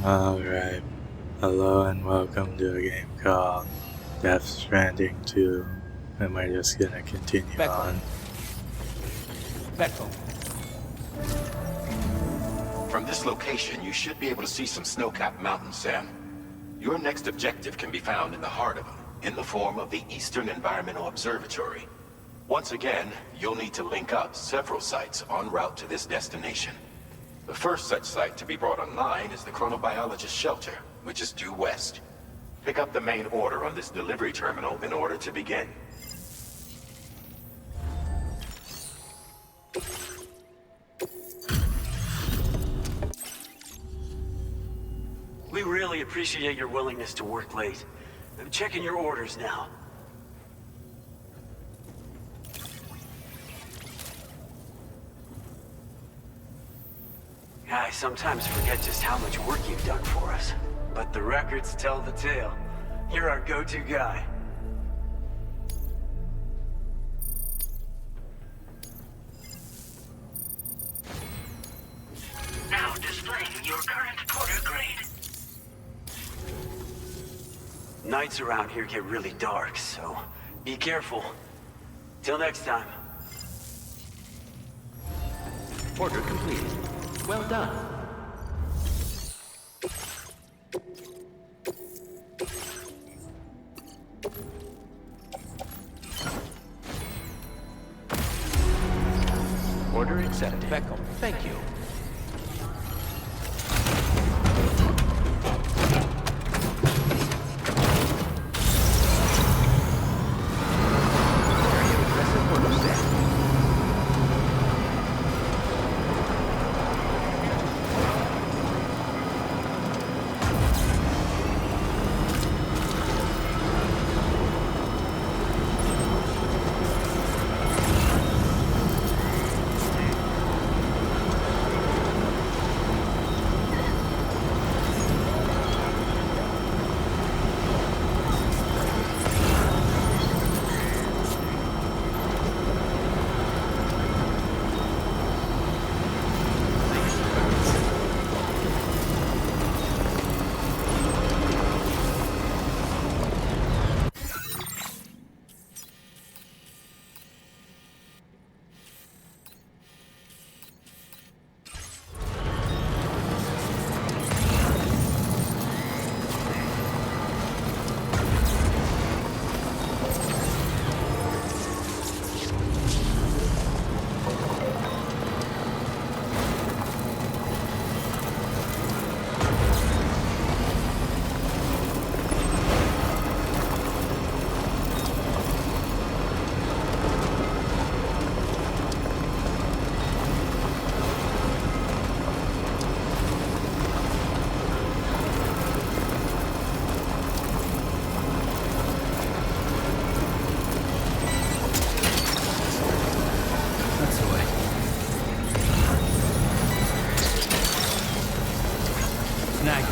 Alright, hello and welcome to a game called Stranding 2, and we're just gonna continue Beckham. on. Beckham. From this location, you should be able to see some snow-capped mountains, Sam. Your next objective can be found in the heart of them, in the form of the Eastern Environmental Observatory. Once again, you'll need to link up several sites en route to this destination. The first such site to be brought online is the Chronobiologist Shelter, which is due west. Pick up the main order on this delivery terminal in order to begin. We really appreciate your willingness to work late. I'm checking your orders now. I sometimes forget just how much work you've done for us. But the records tell the tale. You're our go-to guy. Now displaying your current porter grade. Nights around here get really dark, so be careful. Till next time. Order completed. Well done. Order accepted. Beckham, thank you. Now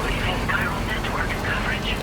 leaving chiral network coverage.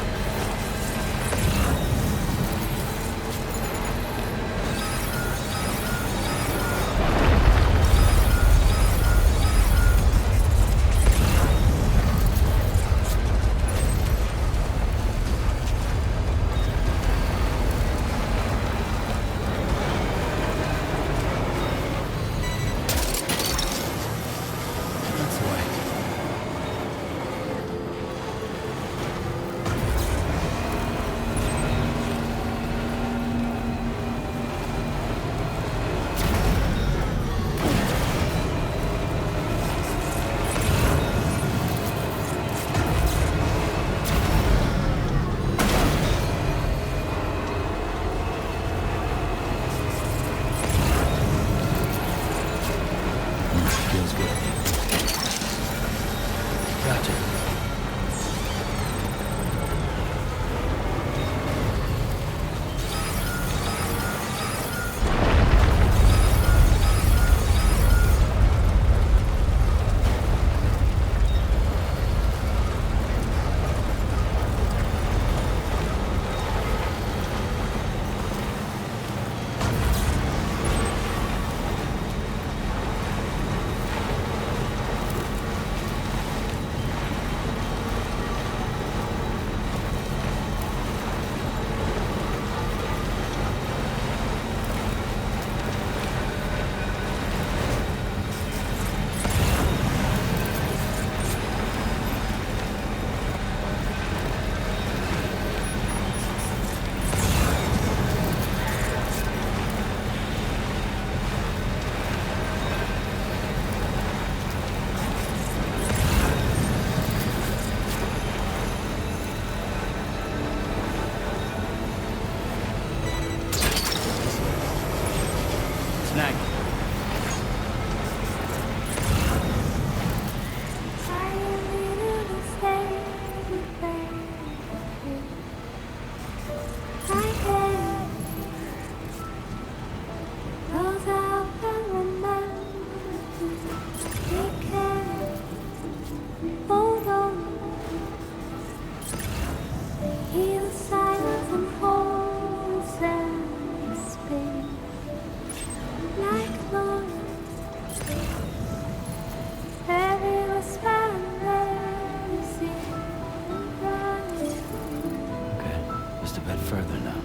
further now.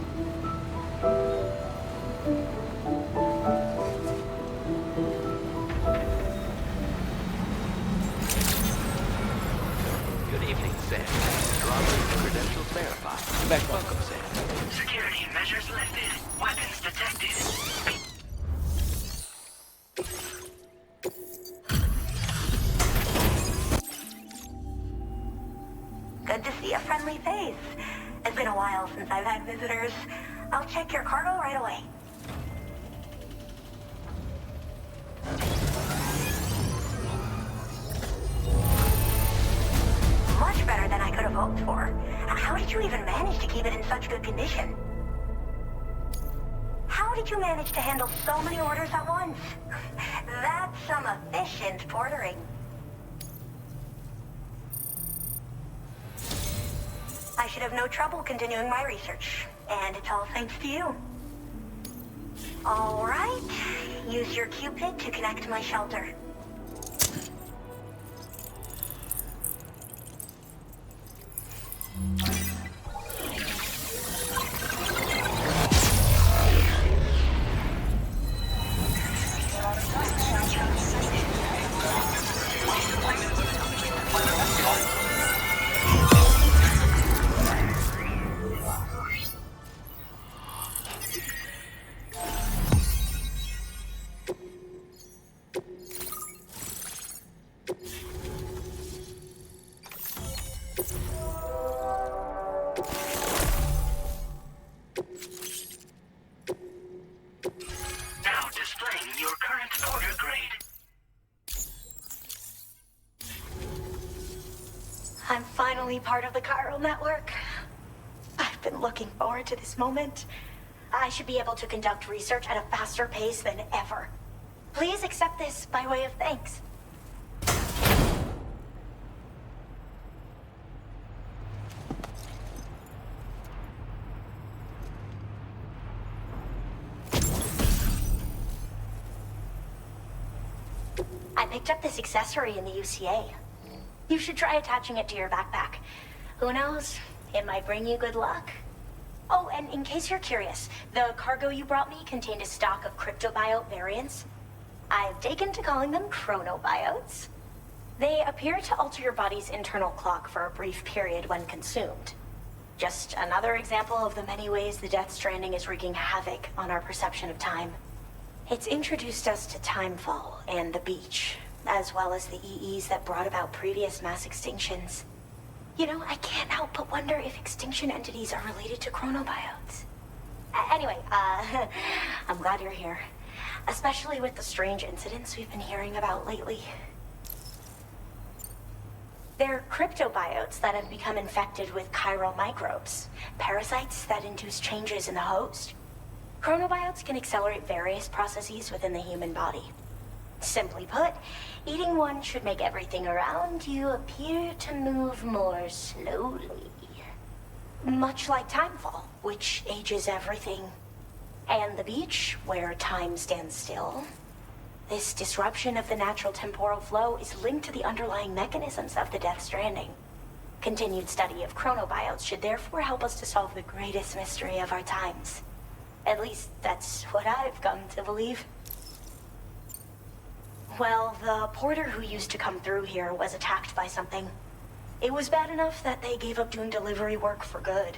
Good evening, Sam. Strawberry credentials verified. Welcome, Sam. Security measures lifted. Weapons detected. Good to see a friendly face. It's been a while since I've had visitors. I'll check your cargo right away. Much better than I could have hoped for. How did you even manage to keep it in such good condition? How did you manage to handle so many orders at once? That's some efficient portering. I should have no trouble continuing my research, and it's all thanks to you. All right, use your Cupid to connect to my shelter. Now displaying your current order grade. I'm finally part of the chiral network. I've been looking forward to this moment. I should be able to conduct research at a faster pace than ever. Please accept this by way of thanks. I picked up this accessory in the UCA. You should try attaching it to your backpack. Who knows? It might bring you good luck. Oh, and in case you're curious, the cargo you brought me contained a stock of cryptobiote variants. I've taken to calling them chronobiotes. They appear to alter your body's internal clock for a brief period when consumed. Just another example of the many ways the Death Stranding is wreaking havoc on our perception of time. It's introduced us to Timefall and the beach, as well as the EEs that brought about previous mass extinctions. You know, I can't help but wonder if extinction entities are related to chronobiotes. Anyway, I'm glad you're here. Especially with the strange incidents we've been hearing about lately. They're cryptobiotes that have become infected with chiral microbes, parasites that induce changes in the host. Chronobiotes can accelerate various processes within the human body. Simply put, eating one should make everything around you appear to move more slowly. Much like Timefall, which ages everything. And the beach, where time stands still. This disruption of the natural temporal flow is linked to the underlying mechanisms of the Death Stranding. Continued study of chronobiotes should therefore help us to solve the greatest mystery of our times. At least, that's what I've come to believe. Well, the porter who used to come through here was attacked by something. It was bad enough that they gave up doing delivery work for good.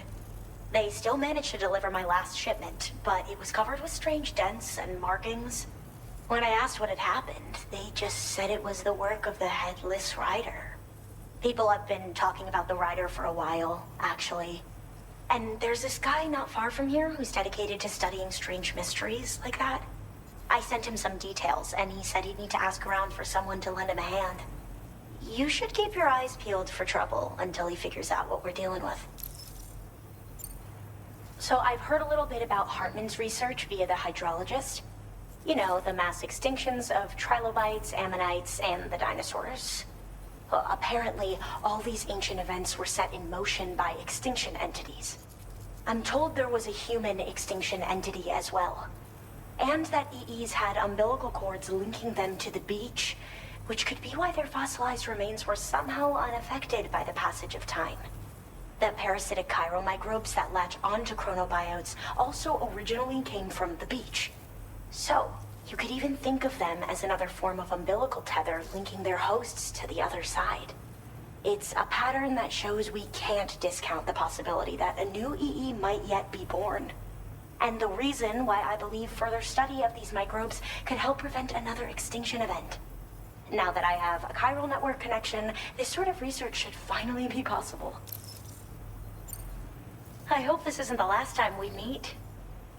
They still managed to deliver my last shipment, but it was covered with strange dents and markings. When I asked what had happened, they just said it was the work of the Headless Rider. People have been talking about the Rider for a while, actually. And there's this guy not far from here who's dedicated to studying strange mysteries like that. I sent him some details, and he said he'd need to ask around for someone to lend him a hand. You should keep your eyes peeled for trouble until he figures out what we're dealing with. So I've heard a little bit about Hartman's research via the hydrologist. You know, the mass extinctions of trilobites, ammonites, and the dinosaurs. Well, apparently, all these ancient events were set in motion by extinction entities. I'm told there was a human extinction entity as well. And that EEs had umbilical cords linking them to the beach, which could be why their fossilized remains were somehow unaffected by the passage of time. The parasitic chiromicrobes that latch onto chronobiotes also originally came from the beach. So, you could even think of them as another form of umbilical tether linking their hosts to the other side. It's a pattern that shows we can't discount the possibility that a new EE might yet be born. And the reason why I believe further study of these microbes could help prevent another extinction event. Now that I have a chiral network connection, this sort of research should finally be possible. I hope this isn't the last time we meet.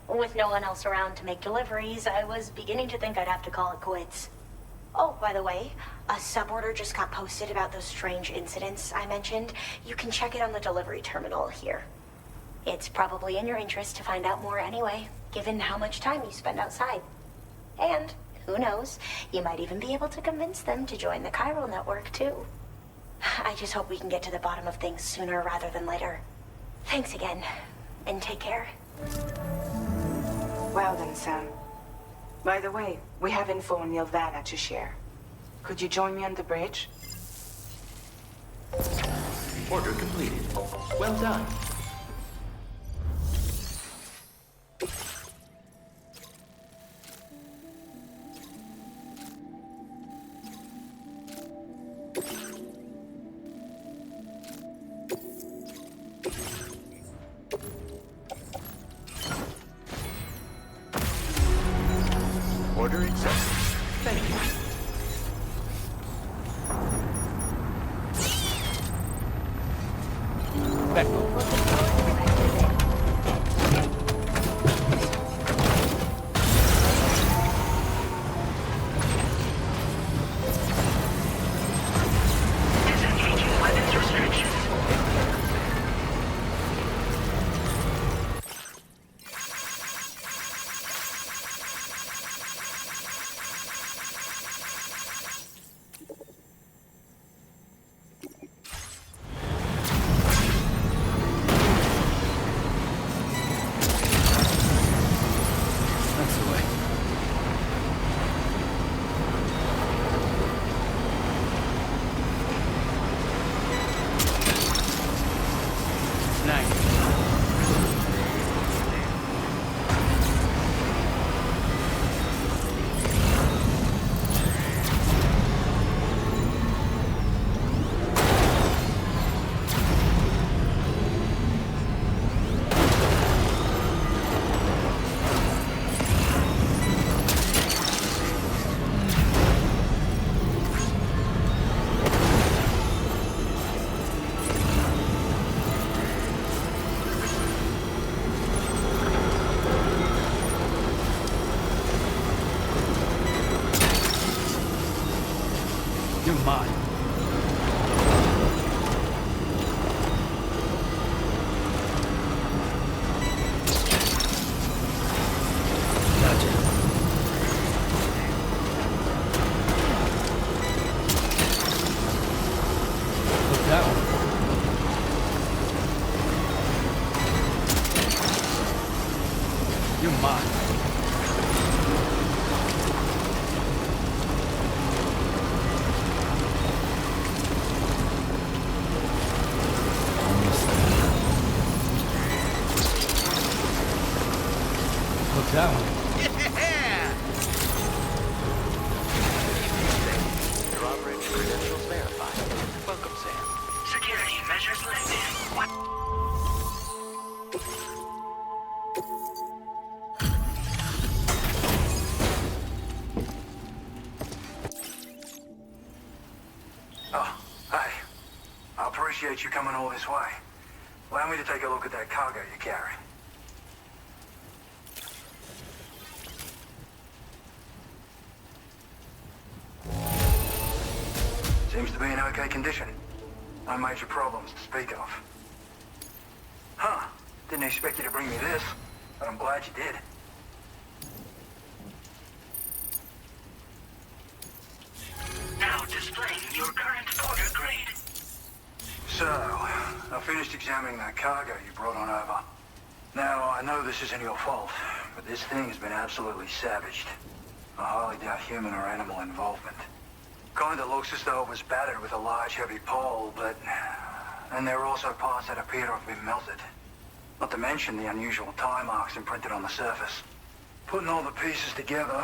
With no one else around to make deliveries, I was beginning to think I'd have to call it quits. Oh, by the way, a suborder just got posted about those strange incidents I mentioned. You can check it on the delivery terminal here. It's probably in your interest to find out more anyway, given how much time you spend outside. And, who knows, you might even be able to convince them to join the chiral network, too. I just hope we can get to the bottom of things sooner rather than later. Thanks again, and take care. Well then, Sam. By the way, we have info on Nilvana to share. Could you join me on the bridge? Order completed. Well done. Order accepted. Thank you. Back Disengaging weapons restrictions. That's the way. Nice. You're mine. Gotcha. Look that one. You're mine. Look that one. Your operating credentials verified. Welcome, Sam. Security measures lifted. What? Oh, hi. I appreciate you coming all this way. Allow me to take a look at that cargo you're carrying. Seems to be in okay condition. No major problems to speak of. Huh. Didn't expect you to bring me this, but I'm glad you did. Now displaying your current order grade. So, I finished examining that cargo you brought on over. Now, I know this isn't your fault, but this thing has been absolutely savaged. I highly doubt human or animal involvement. Kinda looks as though it was battered with a large heavy pole, but And there are also parts that appear to have been melted. Not to mention the unusual tie marks imprinted on the surface. Putting all the pieces together,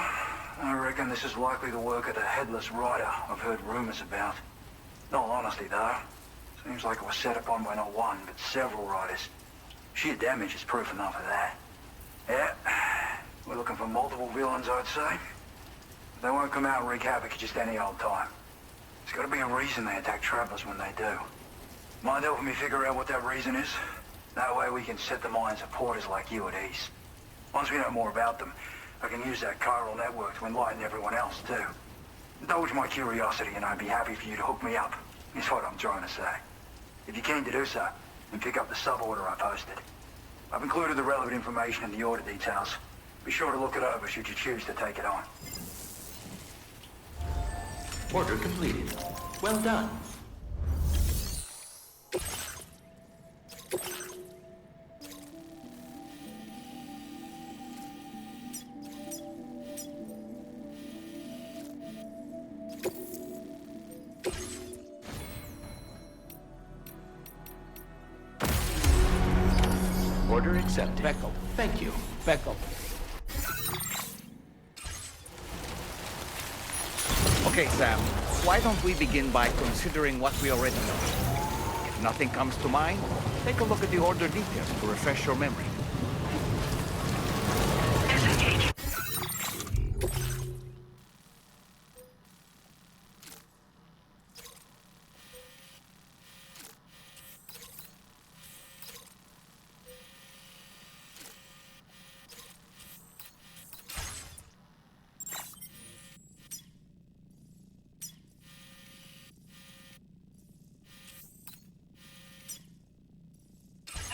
I reckon this is likely the work of the Headless Rider I've heard rumors about. In all honesty, though, seems like it was set upon by not one, but several riders. Sheer damage is proof enough of that. Yeah, we're looking for multiple villains, I'd say. They won't come out and wreak havoc at just any old time. There's got to be a reason they attack travelers when they do. Mind helping me figure out what that reason is? That way we can set the minds of porters like you at ease. Once we know more about them, I can use that chiral network to enlighten everyone else, too. Indulge my curiosity and I'd be happy for you to hook me up, is what I'm trying to say. If you're keen to do so, then pick up the sub-order I posted. I've included the relevant information in the order details. Be sure to look it over should you choose to take it on. Order completed. Well done. Order accepted. Beckel. Thank you. Beckel. Okay, Sam. Why don't we begin by considering what we already know? If nothing comes to mind, take a look at the order details to refresh your memory.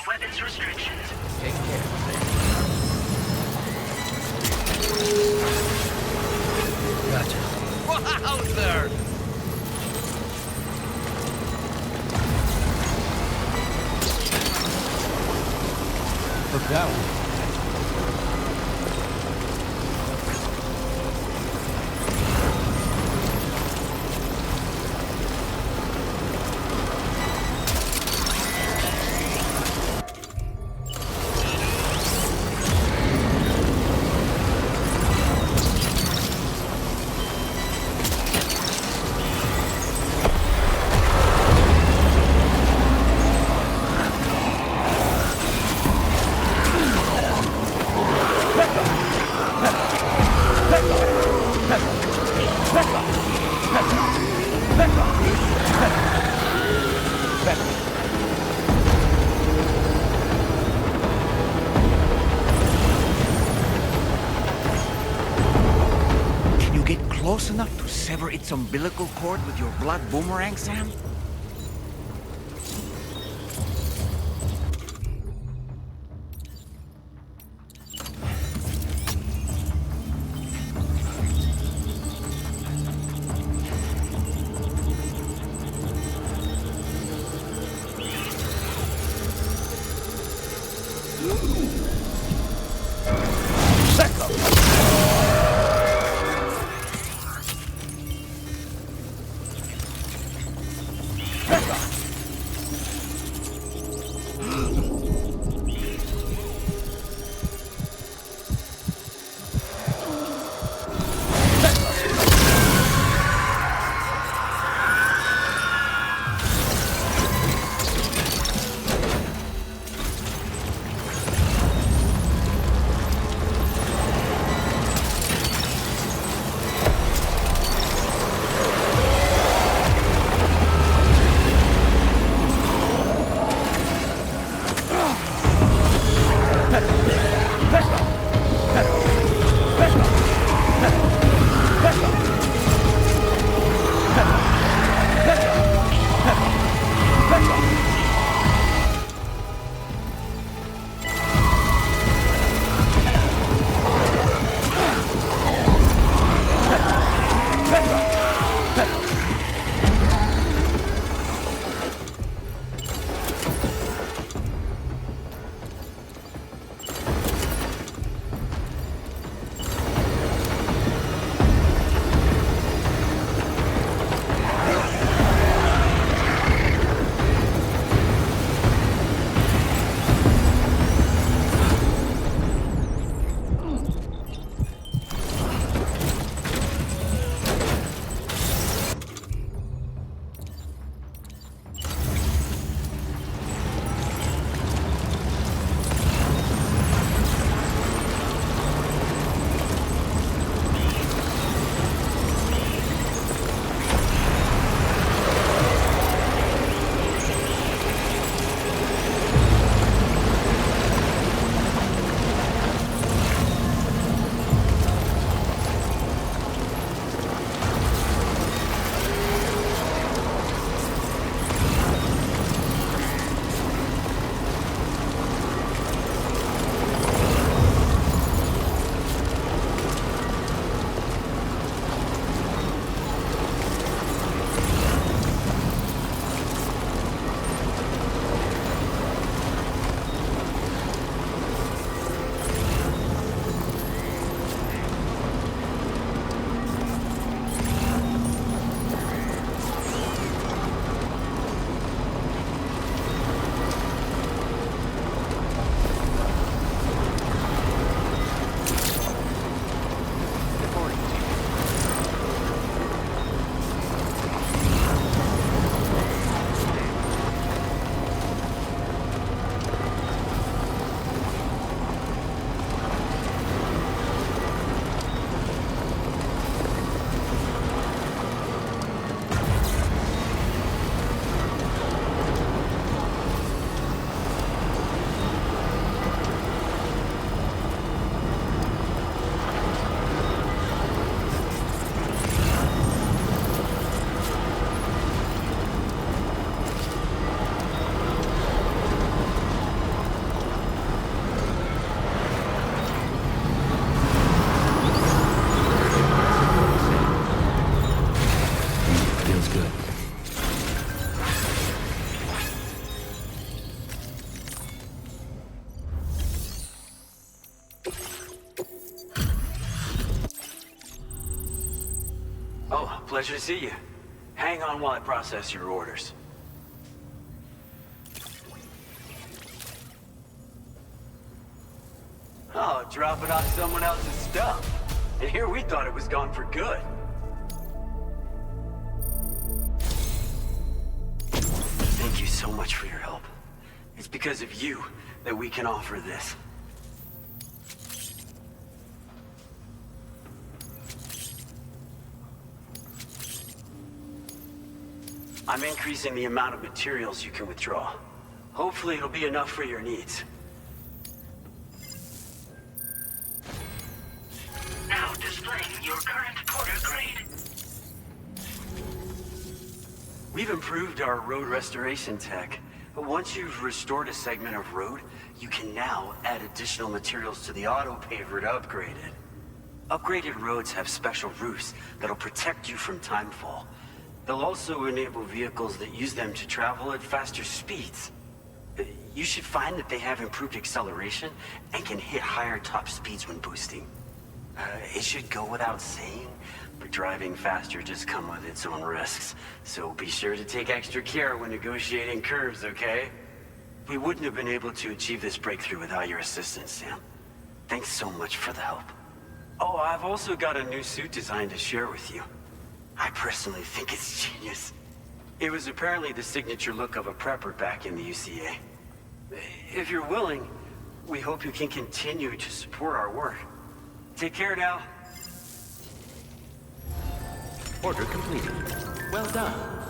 Weapons restrictions. Take care. Gotcha. Wowzer! Look that one. Can you get close enough to sever its umbilical cord with your blood boomerang, Sam? pleasure to see you. Hang on while I process your orders. Oh, dropping off someone else's stuff. And here we thought it was gone for good. Thank you so much for your help. It's because of you that we can offer this. I'm increasing the amount of materials you can withdraw. Hopefully it'll be enough for your needs. Now displaying your current porter grade. We've improved our road restoration tech. But once you've restored a segment of road, you can now add additional materials to the auto paver to upgrade it. Upgraded roads have special roofs that'll protect you from timefall. They'll also enable vehicles that use them to travel at faster speeds. You should find that they have improved acceleration and can hit higher top speeds when boosting. It should go without saying, but driving faster just comes with its own risks. So be sure to take extra care when negotiating curves, okay? We wouldn't have been able to achieve this breakthrough without your assistance, Sam. Thanks so much for the help. Oh, I've also got a new suit design to share with you. I personally think it's genius. It was apparently the signature look of a prepper back in the UCA. If you're willing, we hope you can continue to support our work. Take care now. Order completed. Well done.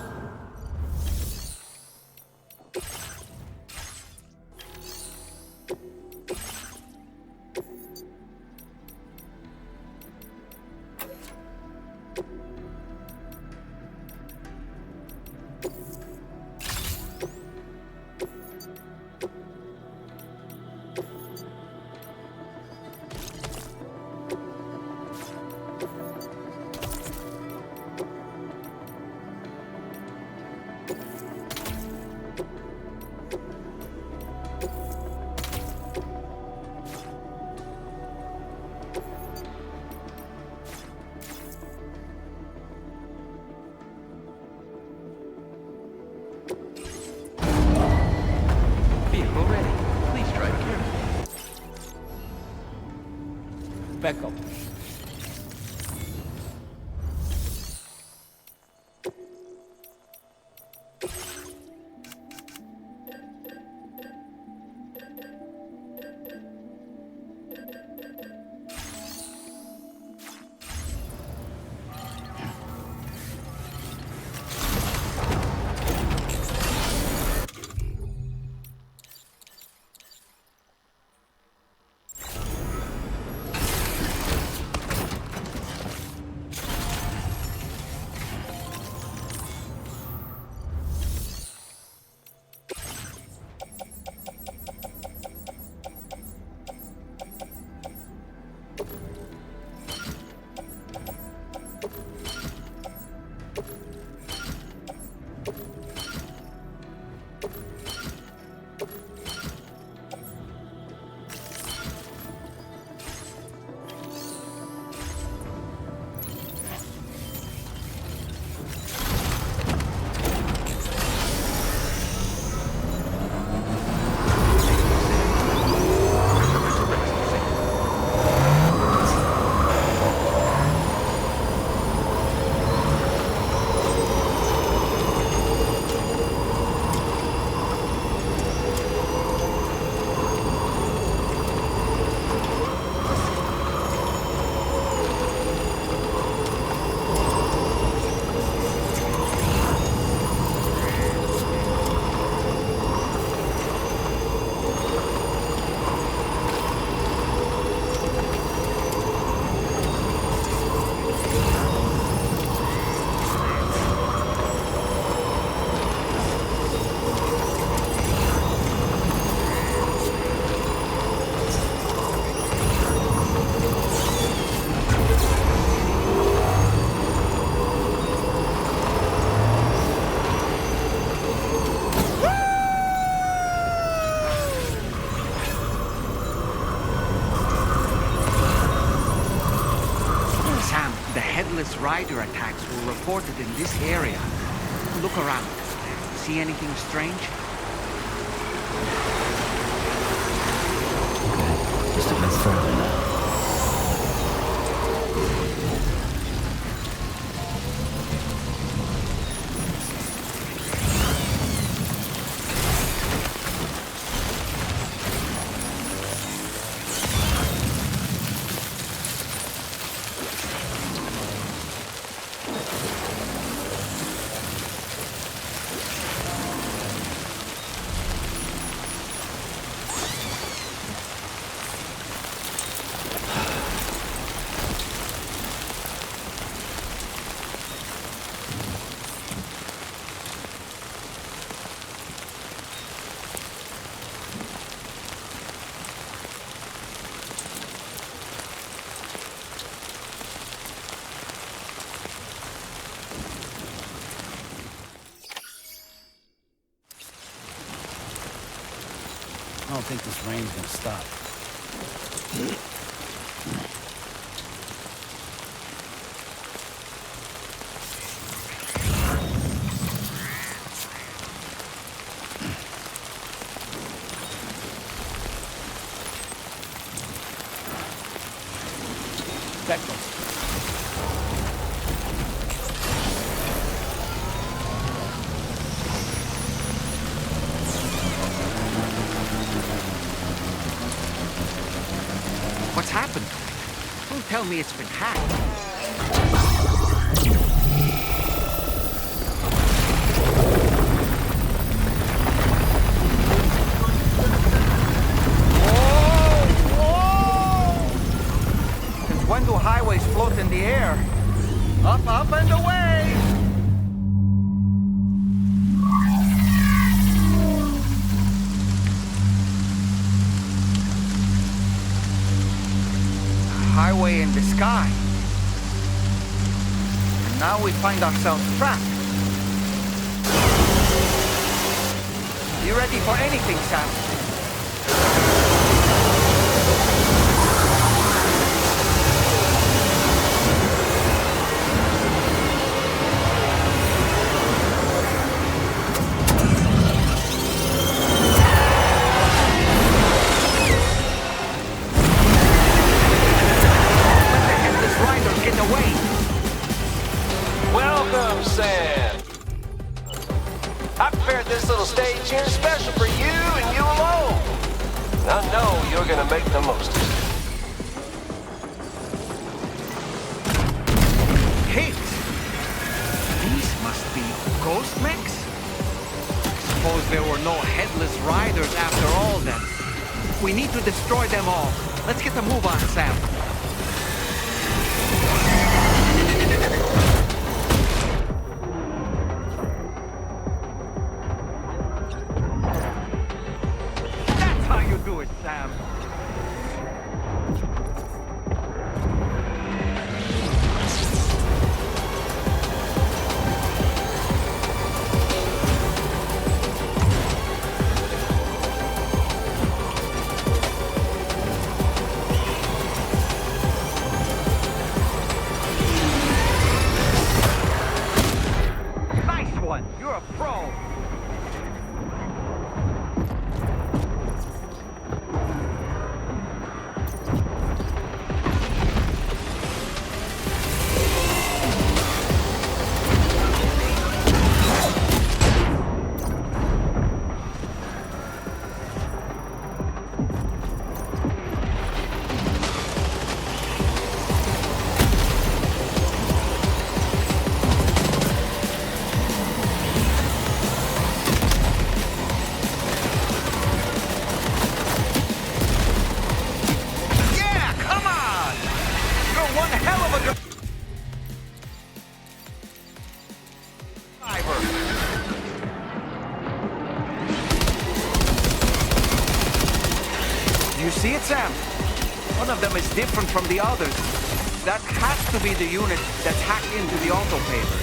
Vehicle ready. Please drive carefully. Back up. headless rider attacks were reported in this area. Look around. See anything strange? Okay, just a bit further now. I don't think this rain's gonna stop. What's happened? Don't tell me it's been hacked. Since when do highways float in the air? Up, up, and away! Highway in the sky. And now we find ourselves trapped. You ready for anything, Sam? Welcome, Sam. I prepared this little stage here special for you and you alone. And I know you're gonna make the most of it. Hate! These must be ghost mechs? Suppose there were no headless riders after all then. We need to destroy them all. Let's get a move on, Sam. That's how you do it, Sam. Nice one. You're a pro. Yeah, come on! You're one hell of a driver. You see it, Sam? One of them is different from the others. That has to be the unit that's hacked into the autopaver.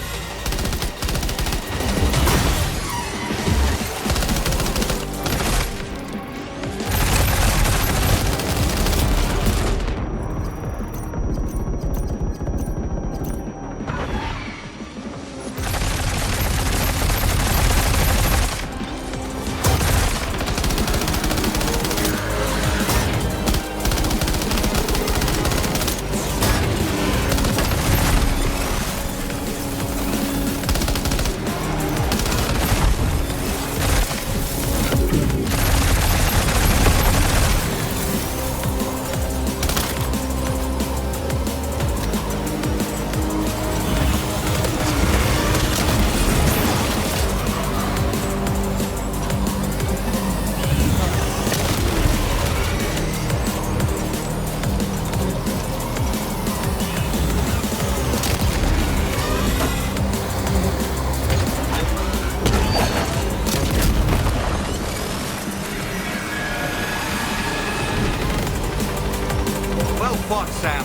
Well fought, Sam.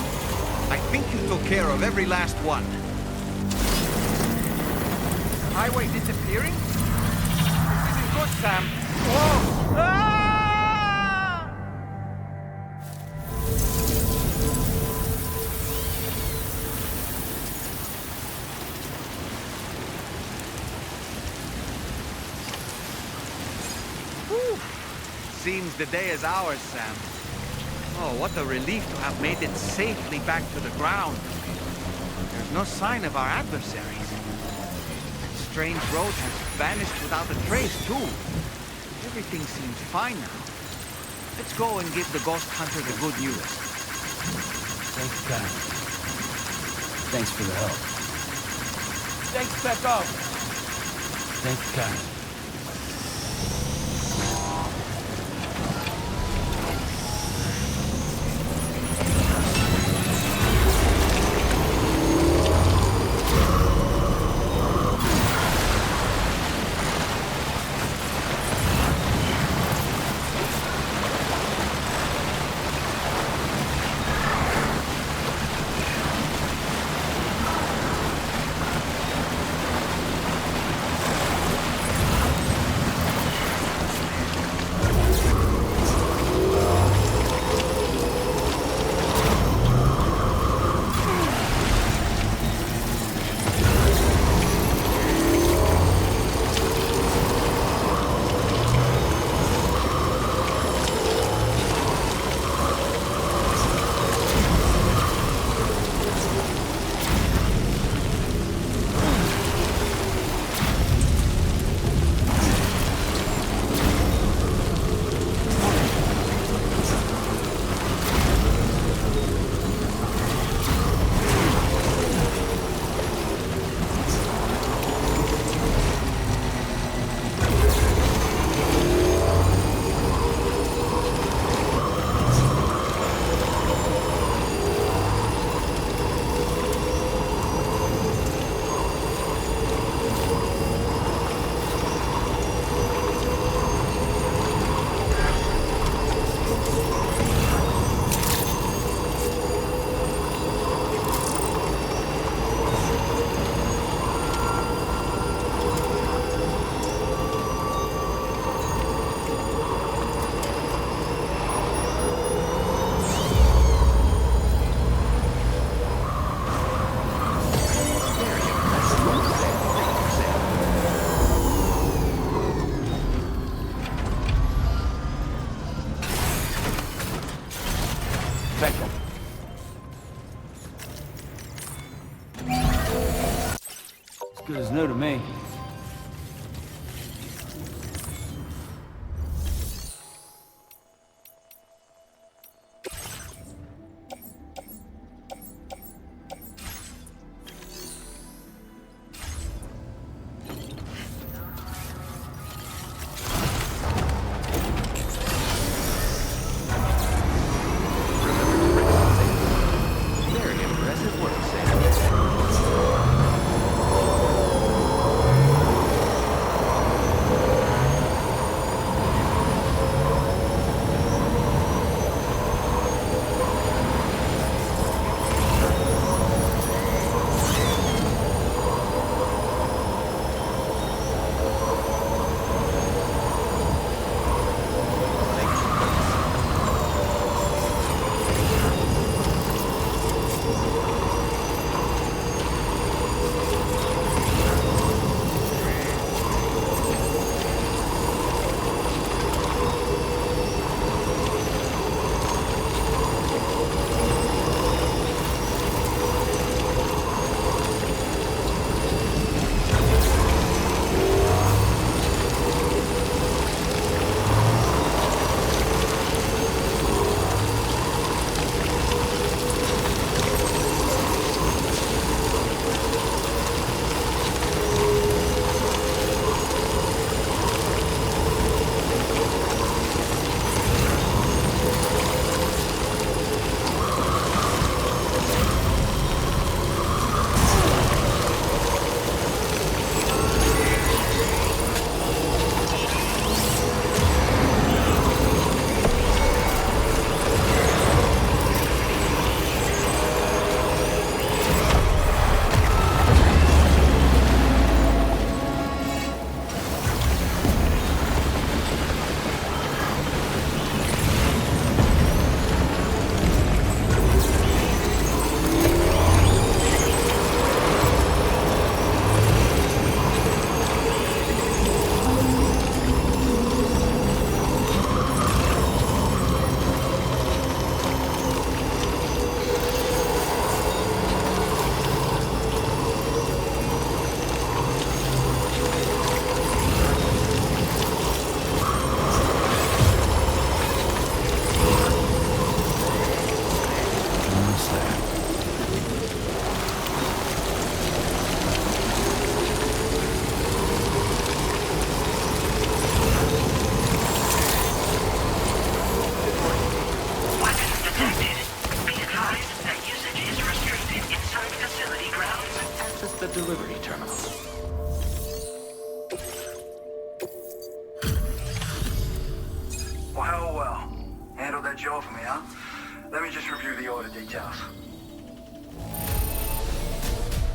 I think you took care of every last one. Highway disappearing? This isn't good, Sam. Whoa! Ah! Whew. Seems the day is ours, Sam. Oh, what a relief to have made it safely back to the ground. There's no sign of our adversaries. That strange road has vanished without a trace, too. Everything seems fine now. Let's go and give the ghost hunter the good news. Thanks, Kyle. Thanks for the help. Thanks, Becco. Thanks, Kyle. Good as new to me. Very impressive work, Sam. almost there. Weapons detected. Be advised that usage is restricted inside facility grounds. Access the delivery terminal. Well. Handled that job for me, huh? Let me just review the order details.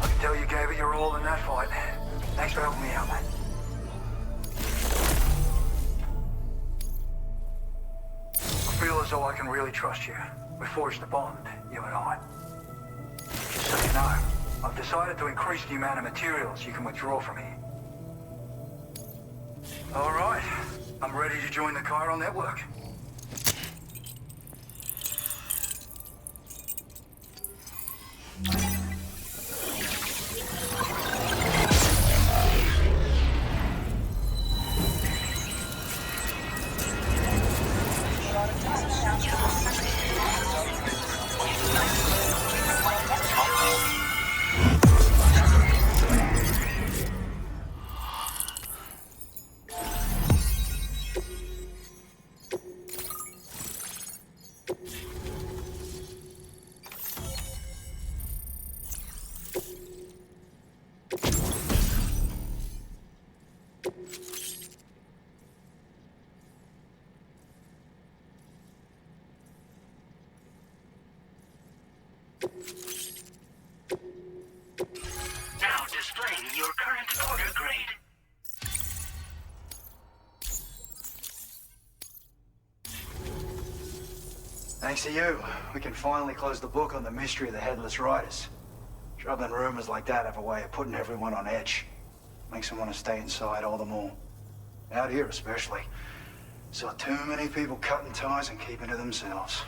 I can tell you gave it your all in that fight. Thanks for helping me out, man. I feel as though I can really trust you. We forged a bond, you and I. Just so you know, I've decided to increase the amount of materials you can withdraw from here. All right. I'm ready to join the Chiral network. Now displaying your current order grade. Thanks to you, we can finally close the book on the mystery of the Headless Riders. Troubling rumors like that have a way of putting everyone on edge. Makes them want to stay inside all the more. Out here especially. Saw too many people cutting ties and keeping to themselves.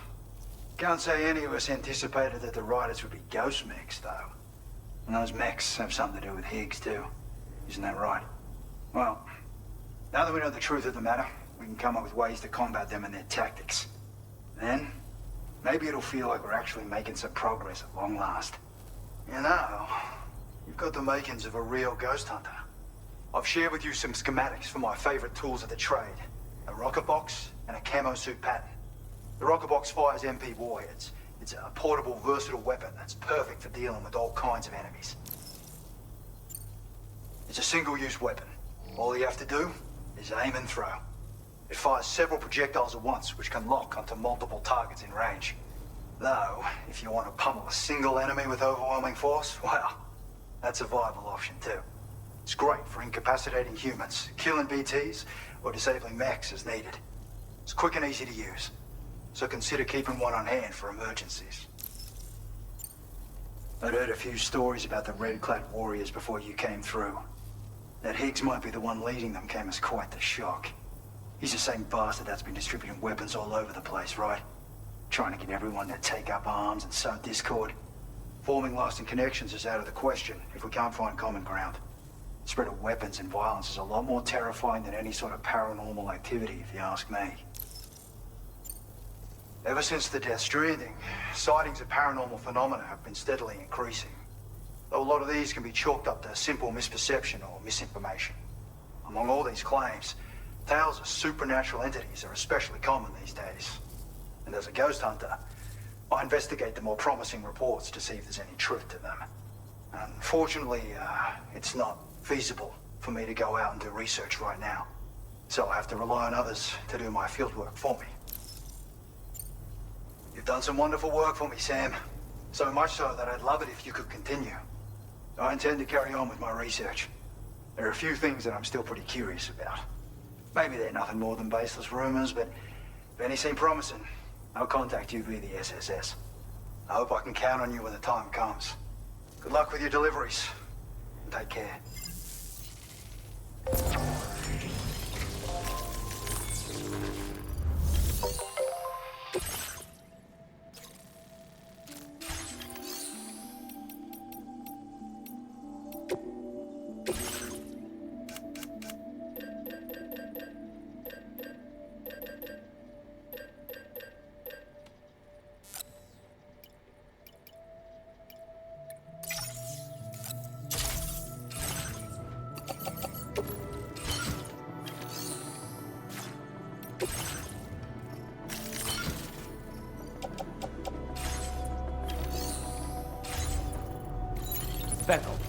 Can't say any of us anticipated that the Riders would be ghost mechs, though. And those mechs have something to do with Higgs, too. Isn't that right? Well, now that we know the truth of the matter, we can come up with ways to combat them and their tactics. Then, maybe it'll feel like we're actually making some progress at long last. You know, you've got the makings of a real ghost hunter. I've shared with you some schematics for my favorite tools of the trade. A rocket box and a camo suit pattern. The rocket box fires MP warheads. It's a portable, versatile weapon that's perfect for dealing with all kinds of enemies. It's a single-use weapon. All you have to do is aim and throw. It fires several projectiles at once, which can lock onto multiple targets in range. Though, if you want to pummel a single enemy with overwhelming force, well, that's a viable option too. It's great for incapacitating humans, killing BTs, or disabling mechs as needed. It's quick and easy to use, so consider keeping one on hand for emergencies. I'd heard a few stories about the red-clad warriors before you came through. That Higgs might be the one leading them came as quite the shock. He's the same bastard that's been distributing weapons all over the place, right? Trying to get everyone to take up arms and sow discord. Forming lasting connections is out of the question if we can't find common ground. The spread of weapons and violence is a lot more terrifying than any sort of paranormal activity, if you ask me. Ever since the death Stranding, sightings of paranormal phenomena have been steadily increasing. Though a lot of these can be chalked up to simple misperception or misinformation. Among all these claims, tales of supernatural entities are especially common these days. And as a ghost hunter, I investigate the more promising reports to see if there's any truth to them. Unfortunately, it's not feasible for me to go out and do research right now. So I have to rely on others to do my fieldwork for me. You've done some wonderful work for me, Sam. So much so that I'd love it if you could continue. I intend to carry on with my research. There are a few things that I'm still pretty curious about. Maybe they're nothing more than baseless rumors, but if any seem promising, I'll contact you via the SSS. I hope I can count on you when the time comes. Good luck with your deliveries. Take care. Becco.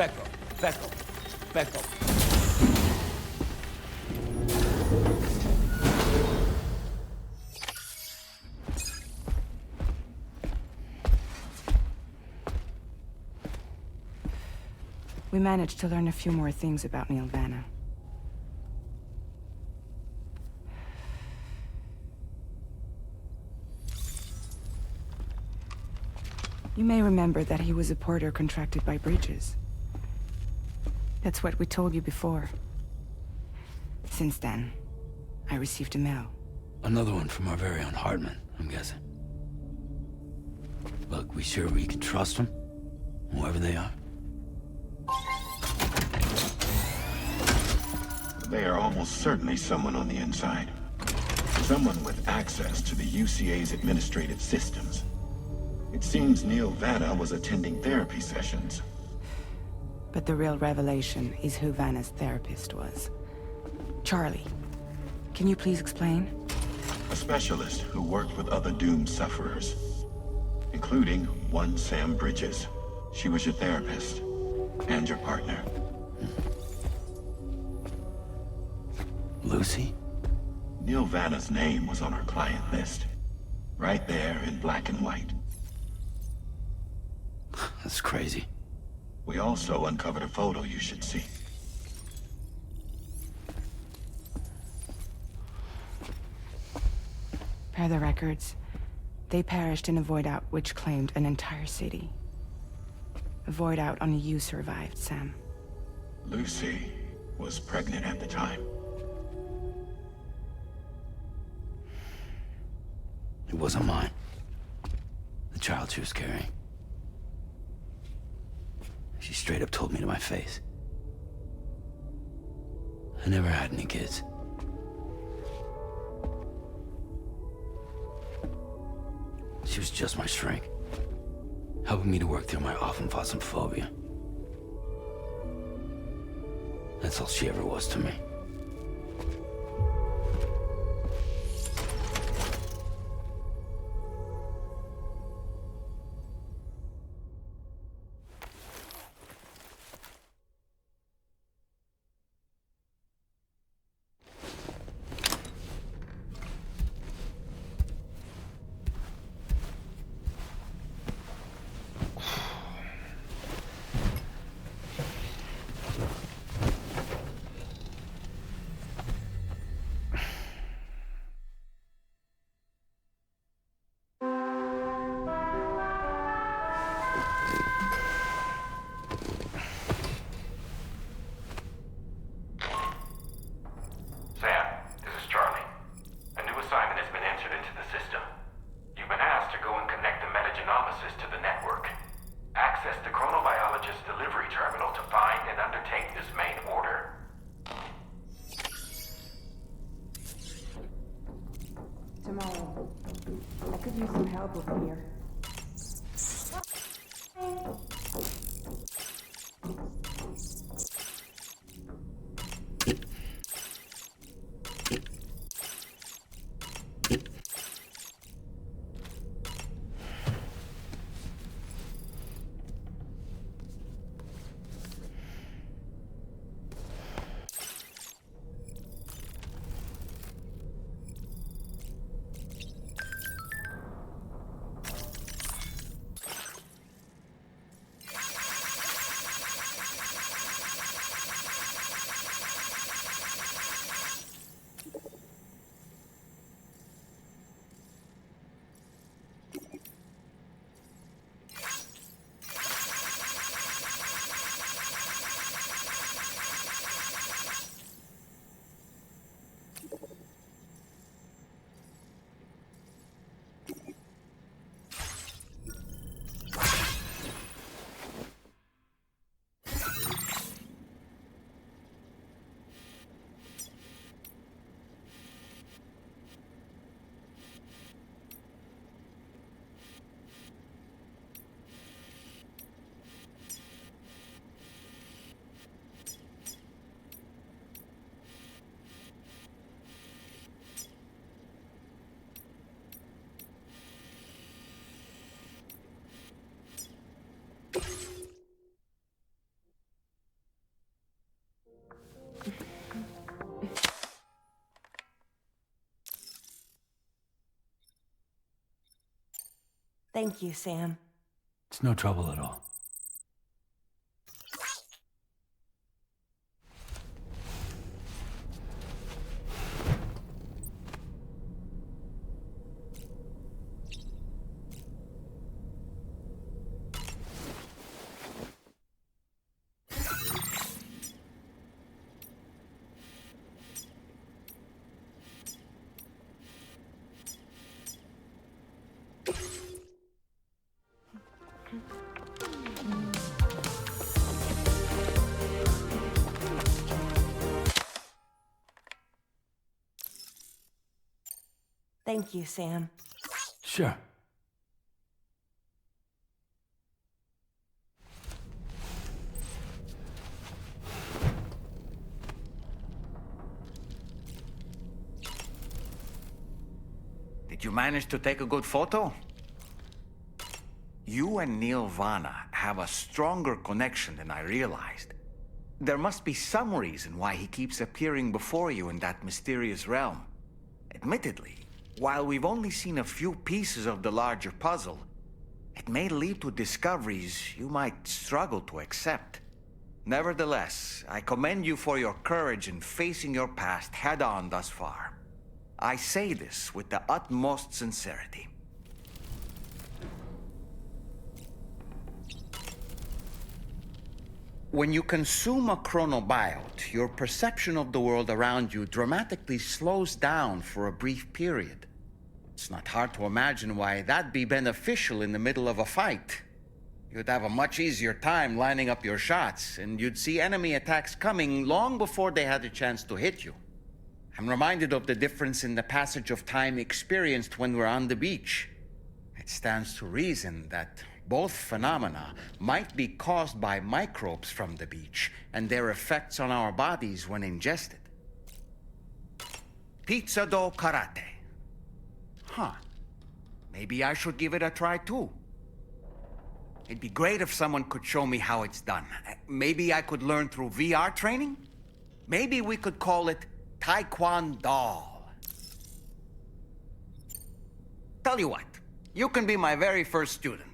Becco. Becco. Becco. We managed to learn a few more things about Neil Vanna. You may remember that he was a porter contracted by Bridges. That's what we told you before. Since then, I received a mail. Another one from our very own Hartman, I'm guessing. Look, we sure we can trust them? Whoever they are? They are almost certainly someone on the inside. Someone with access to the UCA's administrative systems. It seems Neil Vanna was attending therapy sessions. But the real revelation is who Vanna's therapist was. Charlie, can you please explain? A specialist who worked with other doomed sufferers, including one Sam Bridges. She was your therapist and your partner. Lucy? Neil Vanna's name was on her client list. Right there in black and white. That's crazy. We also uncovered a photo you should see. Per the records, they perished in a void out which claimed an entire city. A void out only you survived, Sam. Lucy was pregnant at the time. It wasn't mine. The child she was carrying. She straight up told me to my face. I never had any kids. She was just my shrink, helping me to work through my often phobia. That's all she ever was to me. tomorrow. I could use some help over here. Thank you, Sam. It's no trouble at all. Thank you, Sam. Sure. Did you manage to take a good photo? You and Neil Vana have a stronger connection than I realized. There must be some reason why he keeps appearing before you in that mysterious realm. Admittedly, while we've only seen a few pieces of the larger puzzle, it may lead to discoveries you might struggle to accept. Nevertheless, I commend you for your courage in facing your past head-on thus far. I say this with the utmost sincerity. When you consume a chronobiote, your perception of the world around you dramatically slows down for a brief period. It's not hard to imagine why that'd be beneficial in the middle of a fight. You'd have a much easier time lining up your shots, and you'd see enemy attacks coming long before they had a chance to hit you. I'm reminded of the difference in the passage of time experienced when we're on the beach. It stands to reason that both phenomena might be caused by microbes from the beach and their effects on our bodies when ingested. Pizza dough karate. Huh. Maybe I should give it a try too. It'd be great if someone could show me how it's done. Maybe I could learn through VR training? Maybe we could call it Taekwondo. Tell you what, you can be my very first student.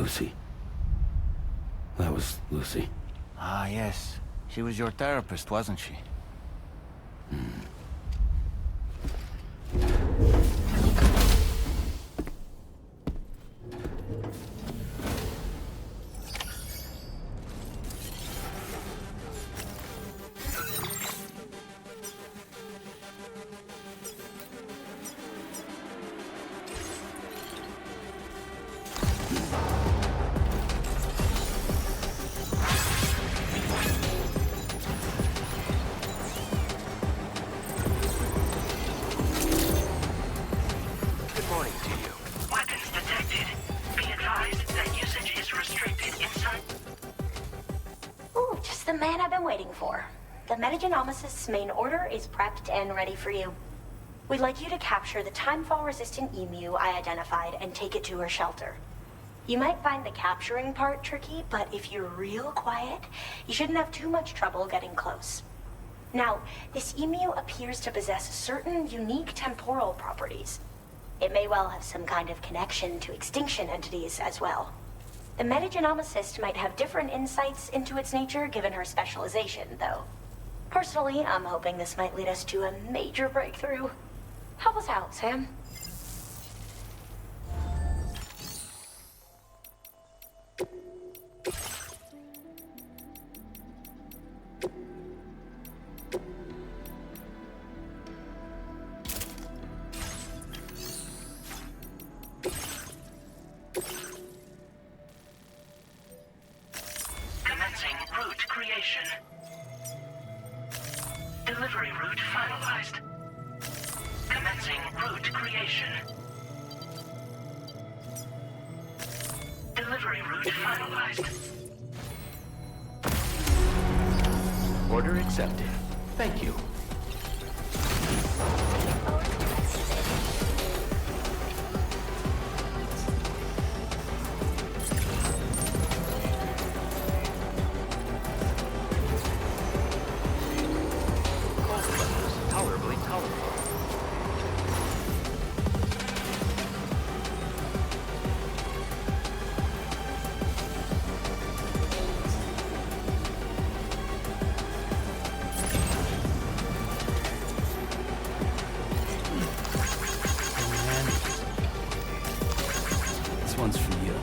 Lucy. That was Lucy. Ah, yes. She was your therapist, wasn't she? Good morning to you. Weapons detected. Be advised that usage is restricted inside. Ooh, just the man I've been waiting for. The Metagenomicist's main order is prepped and ready for you. We'd like you to capture the timefall-resistant emu I identified and take it to her shelter. You might find the capturing part tricky, but if you're real quiet, you shouldn't have too much trouble getting close. Now, this emu appears to possess certain unique temporal properties. It may well have some kind of connection to extinction entities as well. The Metagenomicist might have different insights into its nature given her specialization, though. Personally, I'm hoping this might lead us to a major breakthrough. Help us out, Sam. Commencing route creation. Delivery route finalized. Commencing route creation. Delivery route finalized. Order accepted. Thank you. Tolerably colorful. This one's for you.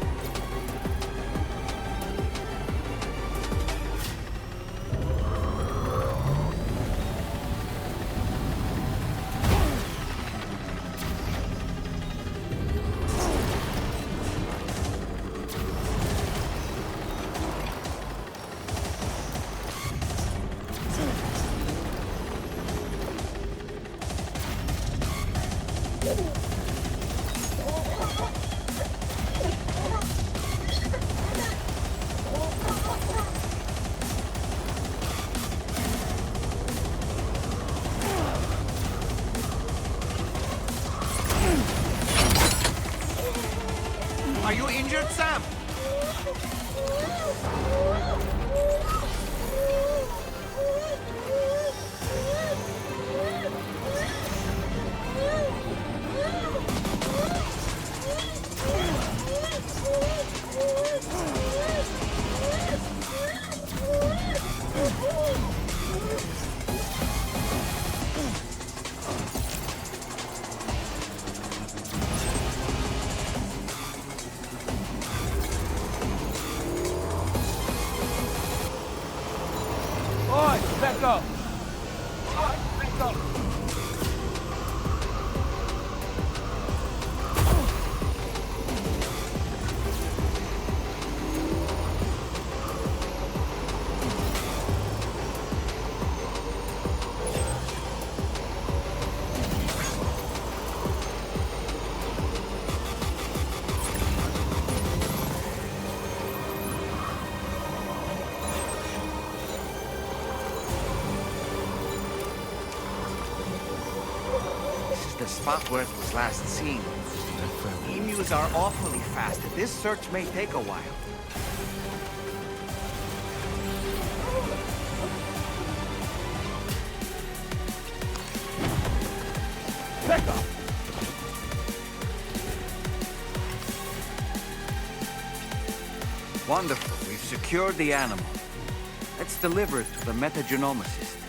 Are you injured, Sam? Oi, Becco! Oi, Becco! This is the spot where it was last seen. Emus are awfully fast. This search may take a while. Becco! Wonderful. We've secured the animal. Let's deliver it to the metagenomicist.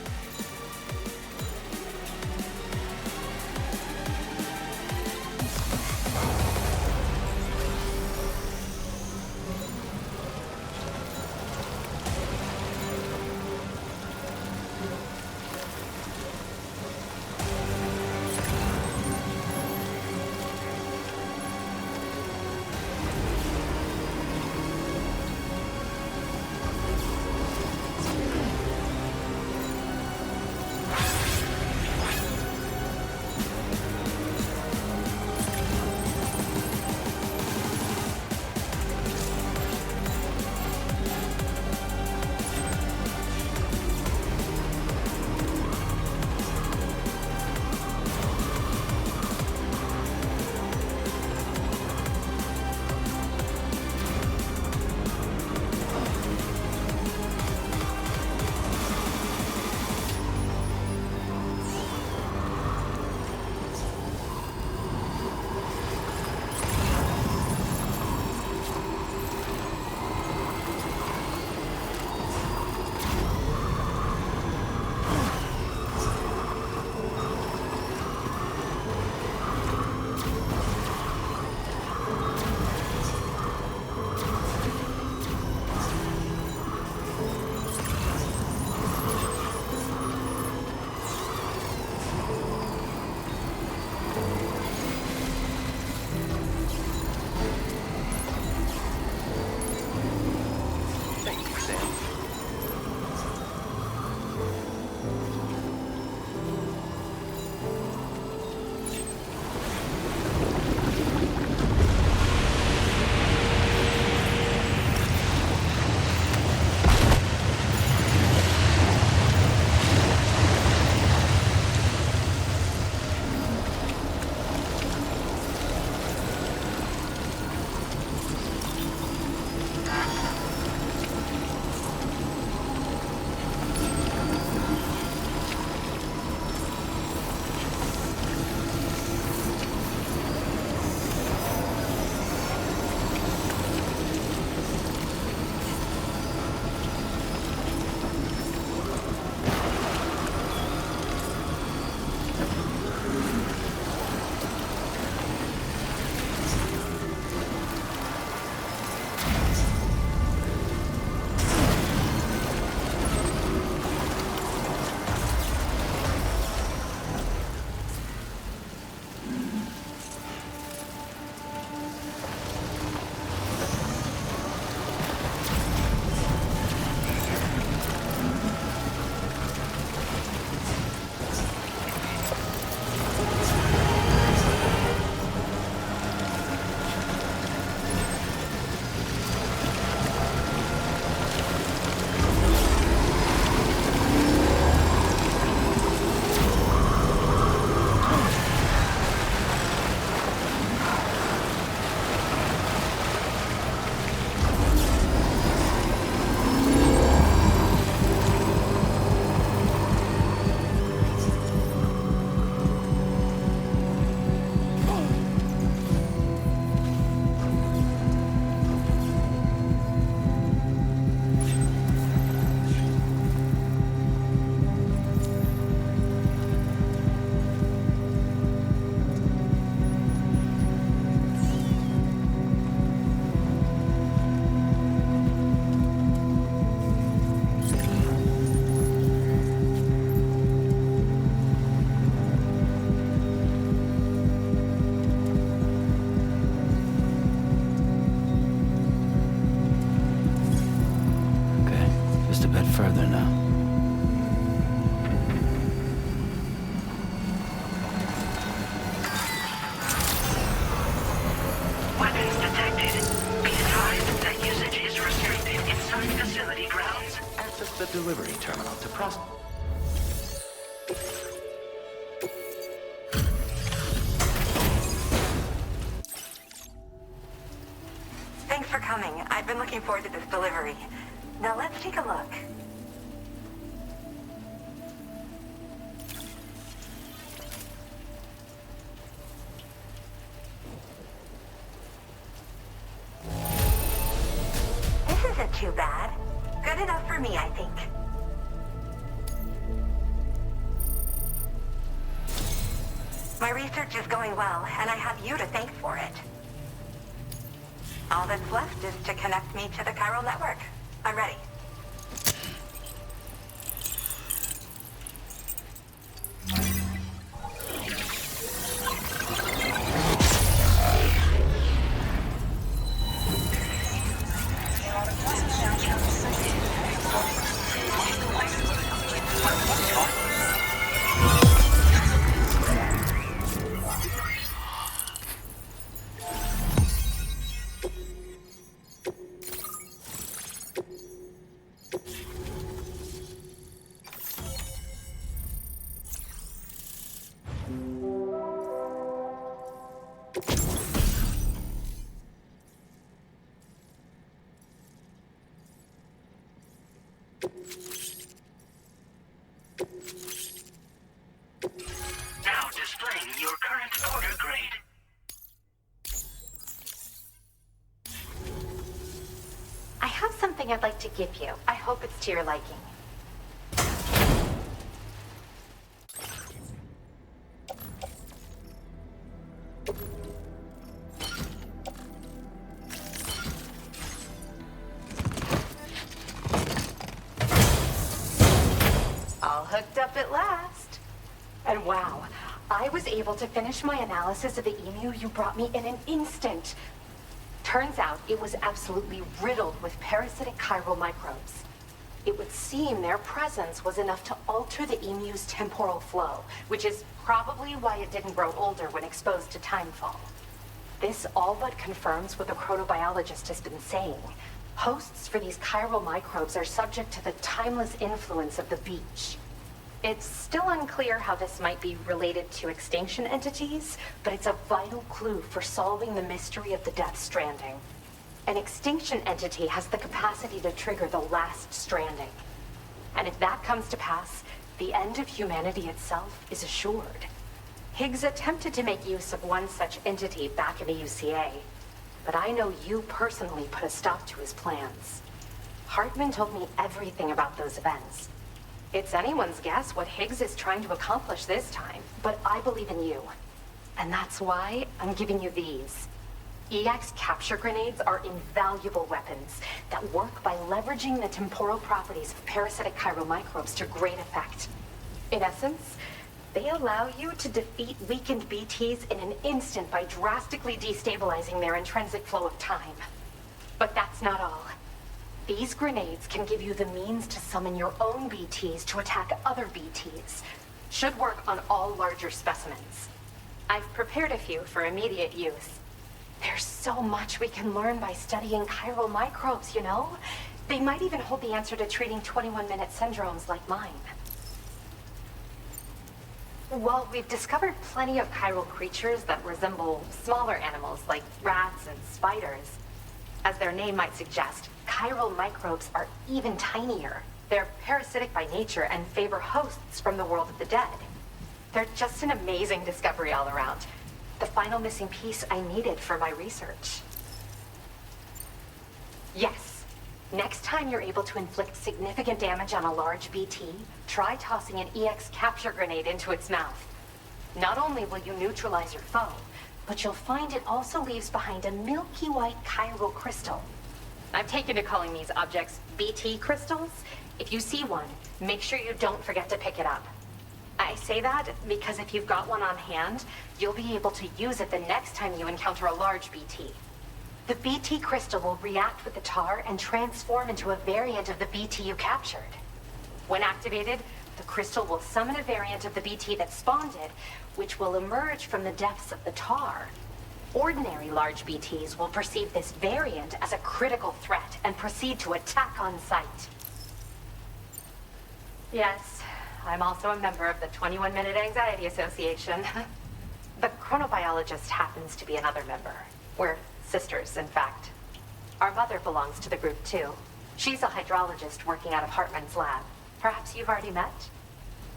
further now. Weapons detected. Be advised that usage is restricted inside facility grounds. Access the delivery terminal to process. Thanks for coming. I've been looking forward to this delivery. Now let's take a look. too bad. Good enough for me, I think. My research is going well, and I have you to thank for it. All that's left is to connect me to the chiral network. I'm ready. Now displaying your current order grade. I have something I'd like to give you. I hope it's to your liking. All hooked up at last. And wow, I was able to finish my analysis of the emu you brought me in an instant. Turns out it was absolutely riddled with parasitic chiral microbes. It would seem their presence was enough to alter the emu's temporal flow, which is probably why it didn't grow older when exposed to timefall. This all but confirms what the chronobiologist has been saying. Hosts for these chiral microbes are subject to the timeless influence of the beach. It's still unclear how this might be related to extinction entities, but it's a vital clue for solving the mystery of the Death Stranding. An extinction entity has the capacity to trigger the last stranding. And if that comes to pass, the end of humanity itself is assured. Higgs attempted to make use of one such entity back in the UCA, but I know you personally put a stop to his plans. Hartman told me everything about those events. It's anyone's guess what Higgs is trying to accomplish this time, but I believe in you. And that's why I'm giving you these. EX capture grenades are invaluable weapons that work by leveraging the temporal properties of parasitic chiral microbes to great effect. In essence, they allow you to defeat weakened BTs in an instant by drastically destabilizing their intrinsic flow of time. But that's not all. These grenades can give you the means to summon your own BTs to attack other BTs. Should work on all larger specimens. I've prepared a few for immediate use. There's so much we can learn by studying chiral microbes, you know? They might even hold the answer to treating 21-minute syndromes like mine. While we've discovered plenty of chiral creatures that resemble smaller animals like rats and spiders, as their name might suggest, chiral microbes are even tinier. They're parasitic by nature and favor hosts from the world of the dead. They're just an amazing discovery all around. The final missing piece I needed for my research. Yes. Next time you're able to inflict significant damage on a large BT, try tossing an EX capture grenade into its mouth. Not only will you neutralize your foe, but you'll find it also leaves behind a milky white chiral crystal. I've taken to calling these objects BT crystals. If you see one, make sure you don't forget to pick it up. I say that because if you've got one on hand, you'll be able to use it the next time you encounter a large BT. The BT crystal will react with the tar and transform into a variant of the BT you captured. When activated, the crystal will summon a variant of the BT that spawned it, which will emerge from the depths of the tar. Ordinary large BTs will perceive this variant as a critical threat and proceed to attack on sight. Yes, I'm also a member of the 21-Minute Anxiety Association. The chronobiologist happens to be another member. We're sisters, in fact. Our mother belongs to the group, too. She's a hydrologist working out of Hartman's lab. Perhaps you've already met?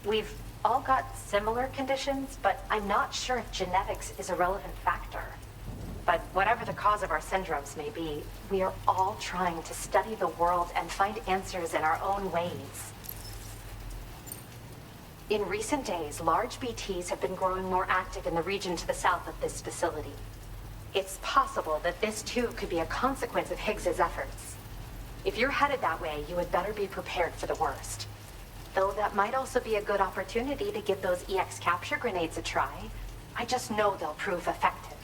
We've all got similar conditions, but I'm not sure if genetics is a relevant factor. But whatever the cause of our syndromes may be, we are all trying to study the world and find answers in our own ways. In recent days, large BTs have been growing more active in the region to the south of this facility. It's possible that this too could be a consequence of Higgs's efforts. If you're headed that way, you had better be prepared for the worst. Though that might also be a good opportunity to give those EX capture grenades a try. I just know they'll prove effective.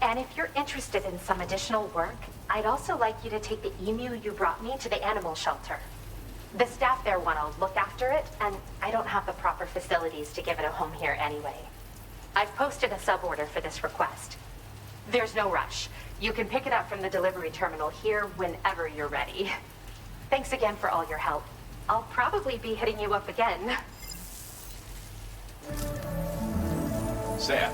And if you're interested in some additional work, I'd also like you to take the emu you brought me to the animal shelter. The staff there want to look after it, and I don't have the proper facilities to give it a home here anyway. I've posted a suborder for this request. There's no rush. You can pick it up from the delivery terminal here whenever you're ready. Thanks again for all your help. I'll probably be hitting you up again. Sam,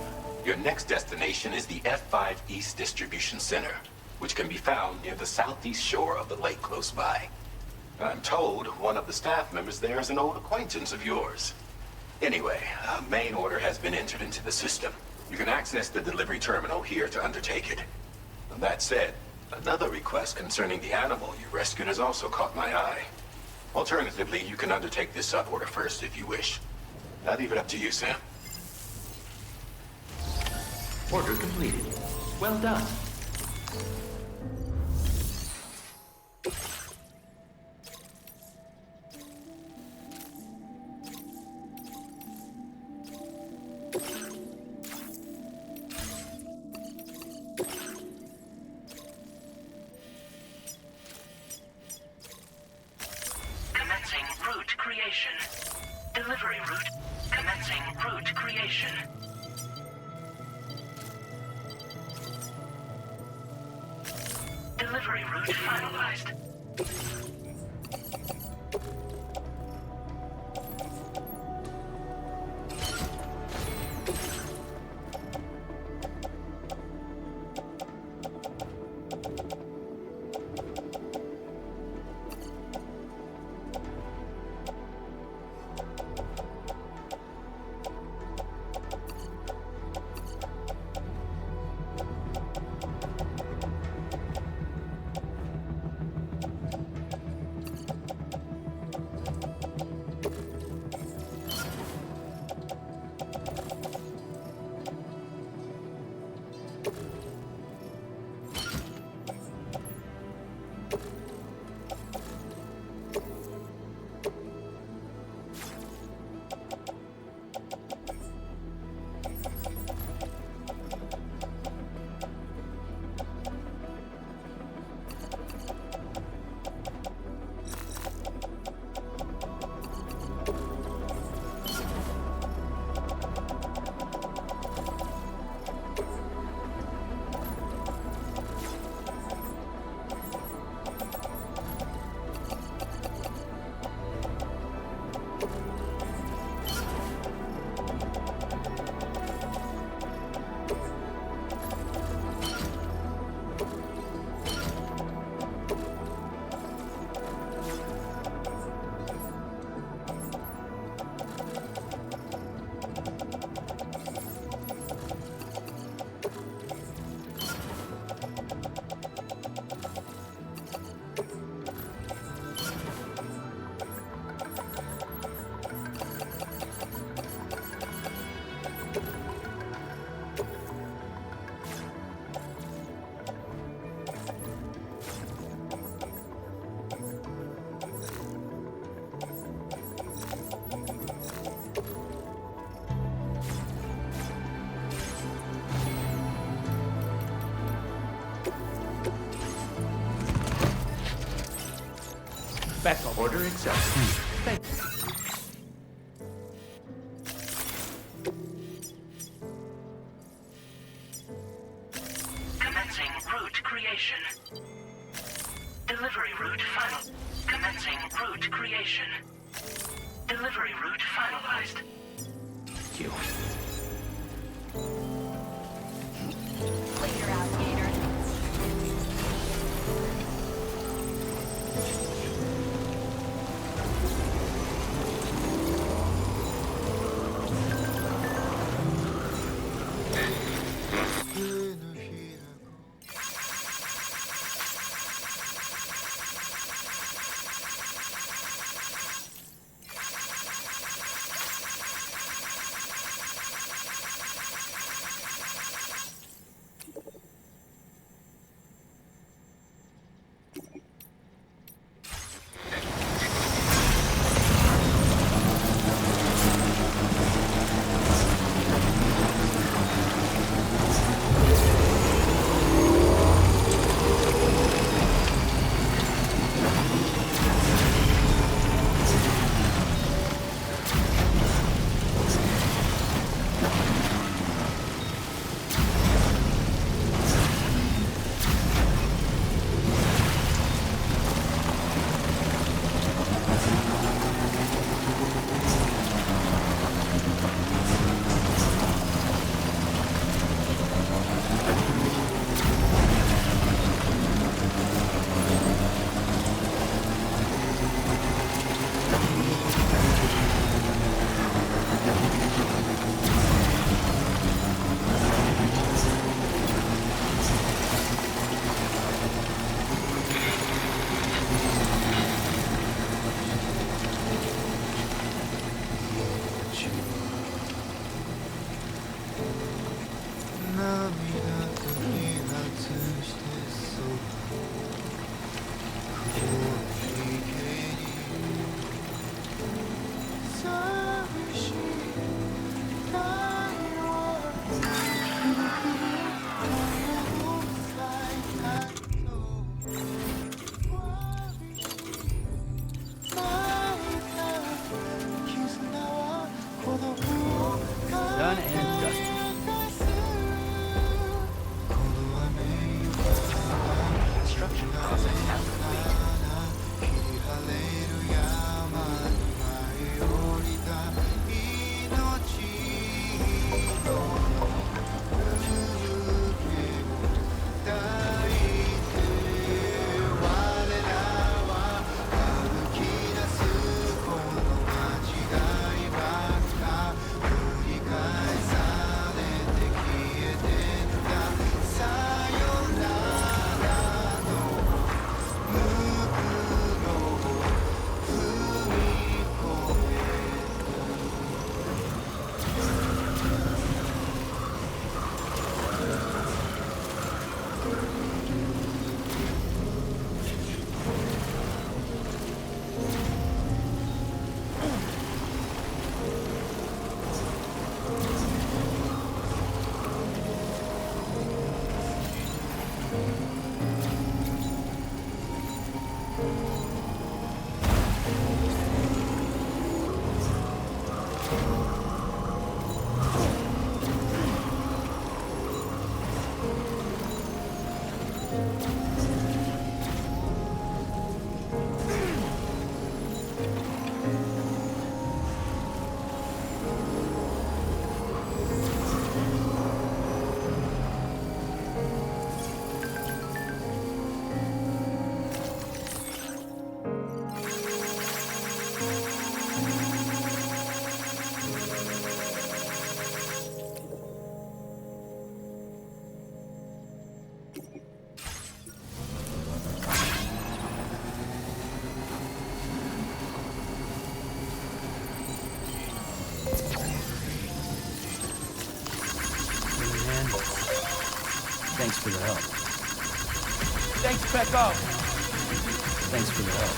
your next destination is the F5 East Distribution Center, which can be found near the southeast shore of the lake close by. I'm told one of the staff members there is an old acquaintance of yours. Anyway, a main order has been entered into the system. You can access the delivery terminal here to undertake it. That said, another request concerning the animal you rescued has also caught my eye. Alternatively, you can undertake this suborder first if you wish. I'll leave it up to you, Sam. Order completed. Well done. Commencing route creation. Delivery route. Commencing route creation. Delivery route finalized. Backup order accepted. Thank you. Commencing route creation. Delivery route final. Commencing route creation. Delivery route finalized. You. Later, alligator. for the help. Thanks, Pecco. Thanks for the help.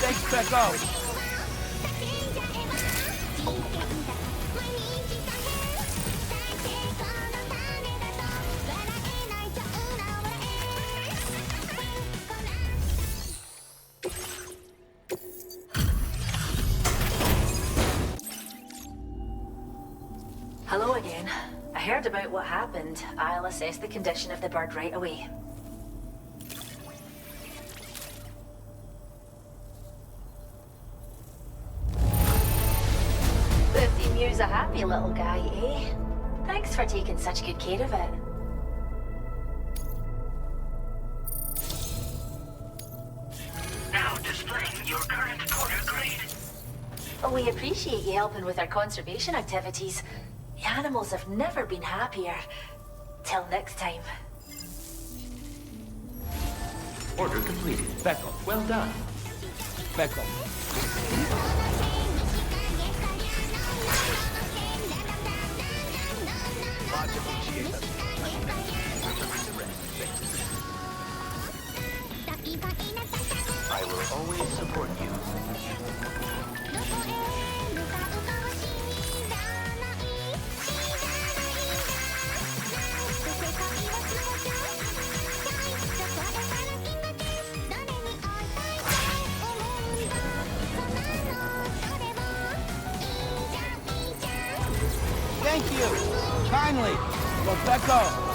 Thanks, Pecco. Hello again. I heard about what happened. I'll assess the condition of the bird right away. The emu's a happy little guy, eh? Thanks for taking such good care of it. Now displaying your current porter grade. Oh, we appreciate you helping with our conservation activities. The animals have never been happier. Till next time. Order completed. Pecco, well done. Pecco. I will always support you. Thank you. Kindly. Go, Pecco.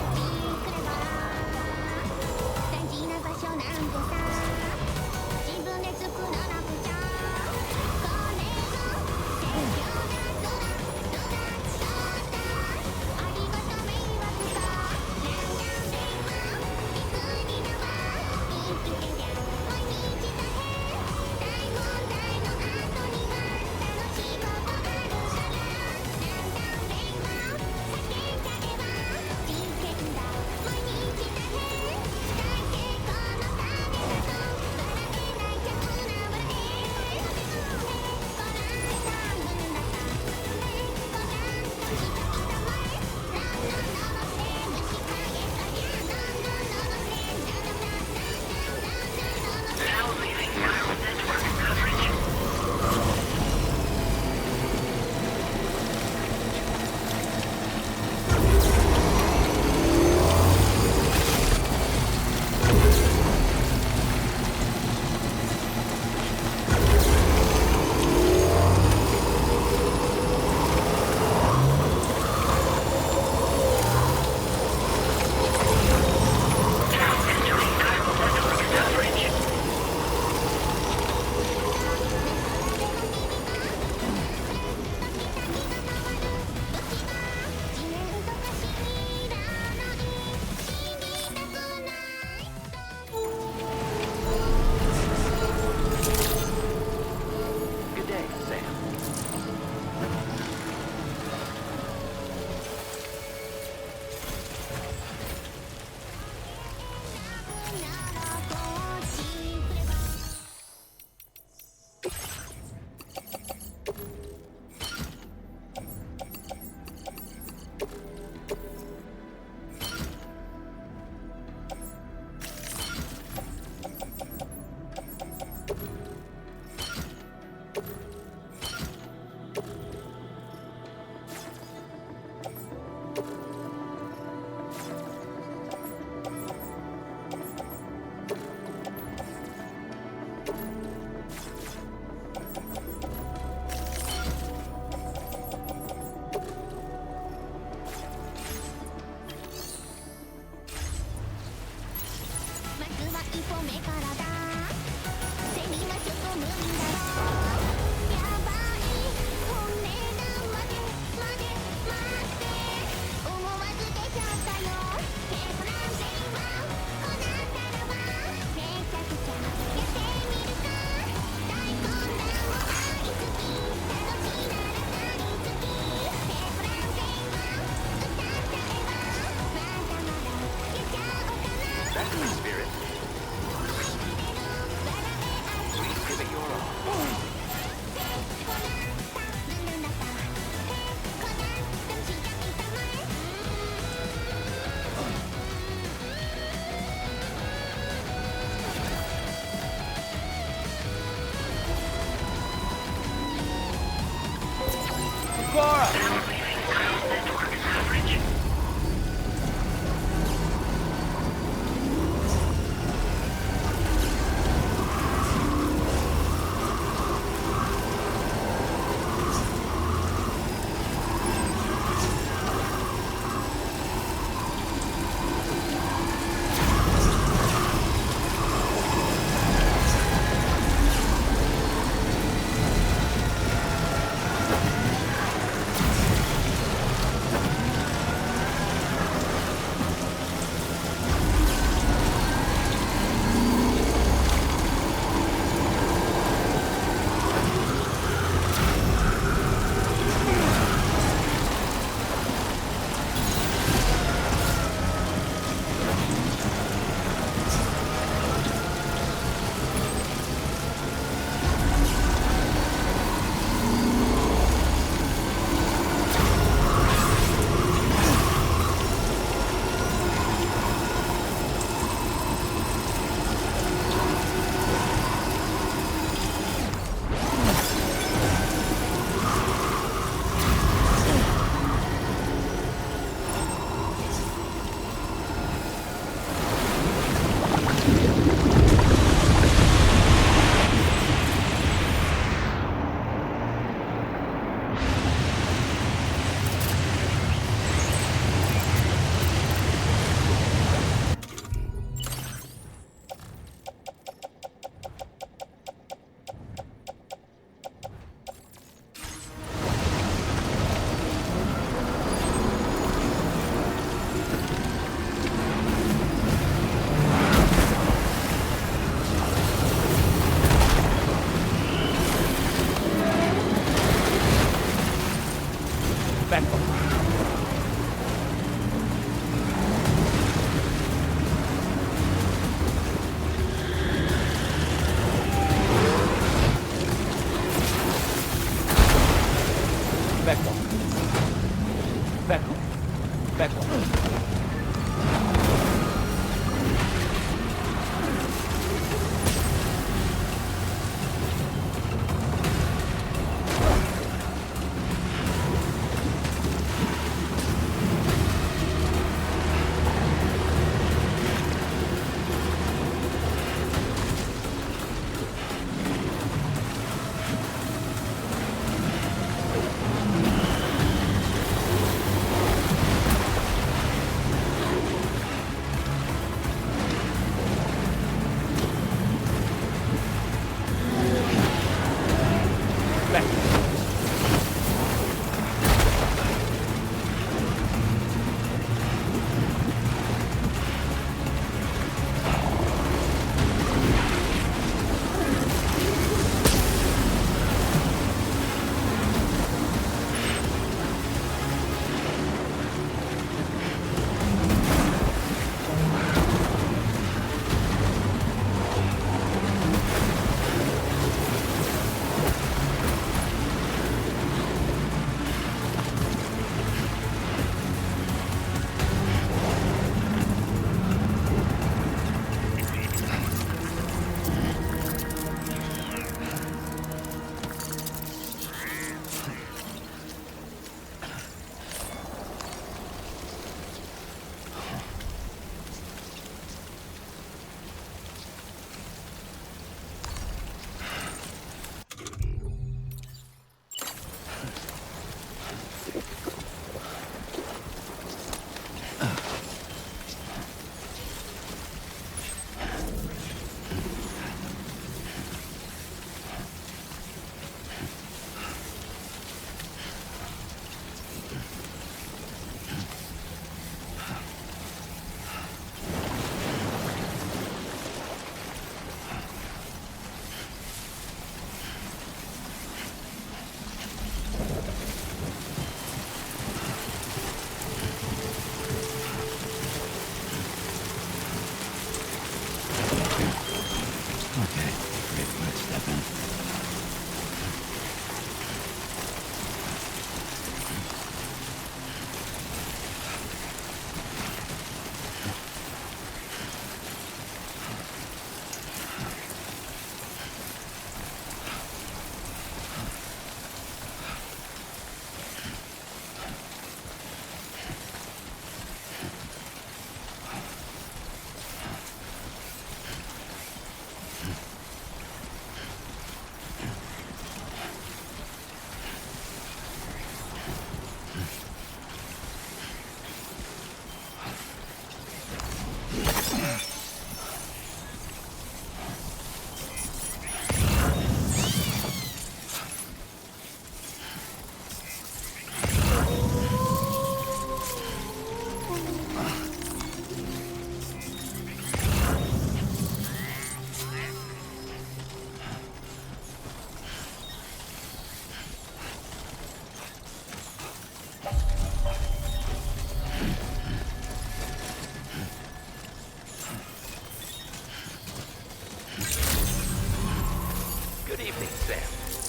evening, Sam.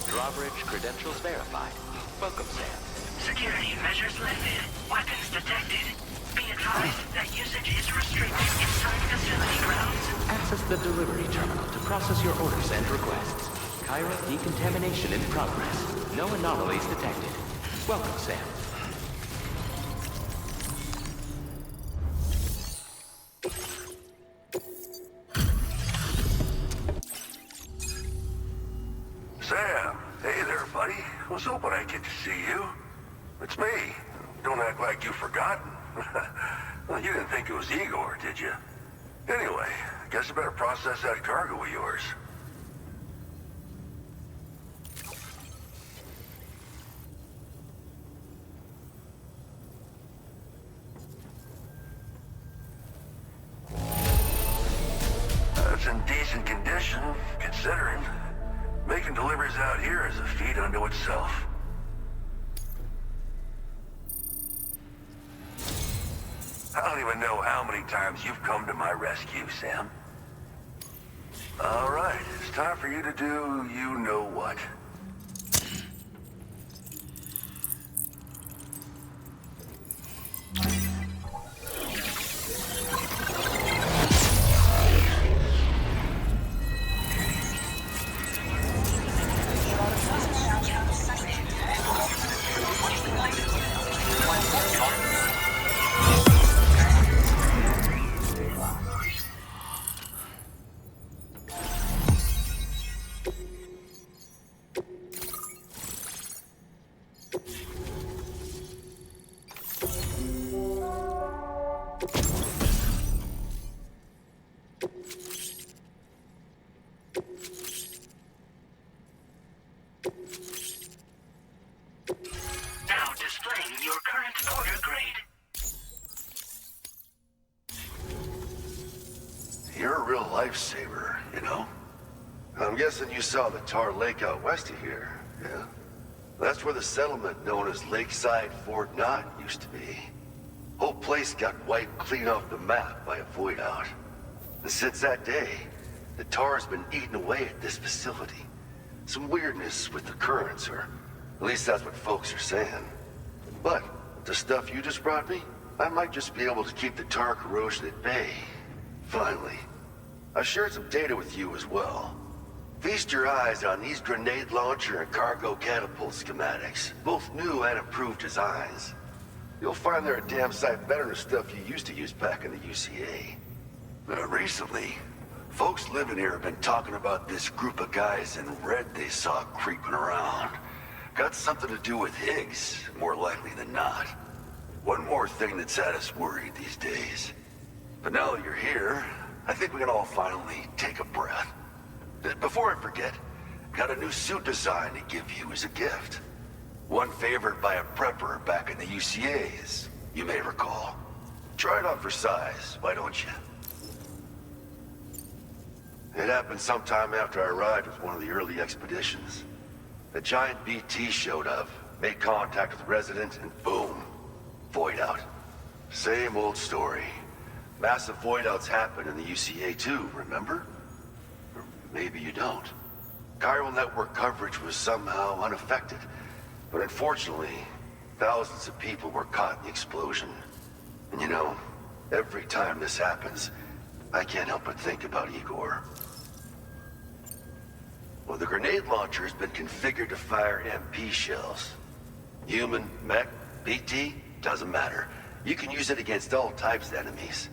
Drawbridge credentials verified. Welcome, Sam. Security measures lifted. Weapons detected. Be advised that usage is restricted inside facility grounds. Access the delivery terminal to process your orders and requests. Kyra decontamination in progress. No anomalies detected. Welcome, Sam. Sam, hey there, buddy. Was hoping I'd get to see you. It's me. Don't act like you've forgotten. Well, you didn't think it was Igor, did you? Anyway, guess I better process that cargo of yours. That's in decent condition, considering. Making deliveries out here is a feat unto itself. I don't even know how many times you've come to my rescue, Sam. All right, it's time for you to do you-know-what. Now displaying your current order grade. You're a real lifesaver, you know? I'm guessing you saw the tar lake out west of here, yeah? That's where the settlement known as Lakeside Fort Knott used to be. Whole place got wiped clean off the map by a void out. And since that day, the tar's been eating away at this facility. Some weirdness with the currents, or at least that's what folks are saying. But the stuff you just brought me, I might just be able to keep the tar corrosion at bay. Finally. I shared some data with you as well. Feast your eyes on these grenade launcher and cargo catapult schematics, both new and improved designs. You'll find they're a damn sight better than stuff you used to use back in the UCA. Recently, folks living here have been talking about this group of guys in red they saw creeping around. Got something to do with Higgs, more likely than not. One more thing that's had us worried these days. But now that you're here, I think we can all finally take a breath. Before I forget, got a new suit design to give you as a gift. One favored by a prepper back in the UCA, as you may recall. Try it on for size, why don't you? It happened sometime after I arrived with one of the early expeditions. A giant BT showed up, made contact with residents, and boom, void out. Same old story. Massive void outs happen in the UCA too, remember? Or maybe you don't. Chiral network coverage was somehow unaffected, but unfortunately, thousands of people were caught in the explosion. And you know, every time this happens, I can't help but think about Igor. Well, the grenade launcher has been configured to fire MP shells. Human, mech, BT, doesn't matter. You can use it against all types of enemies.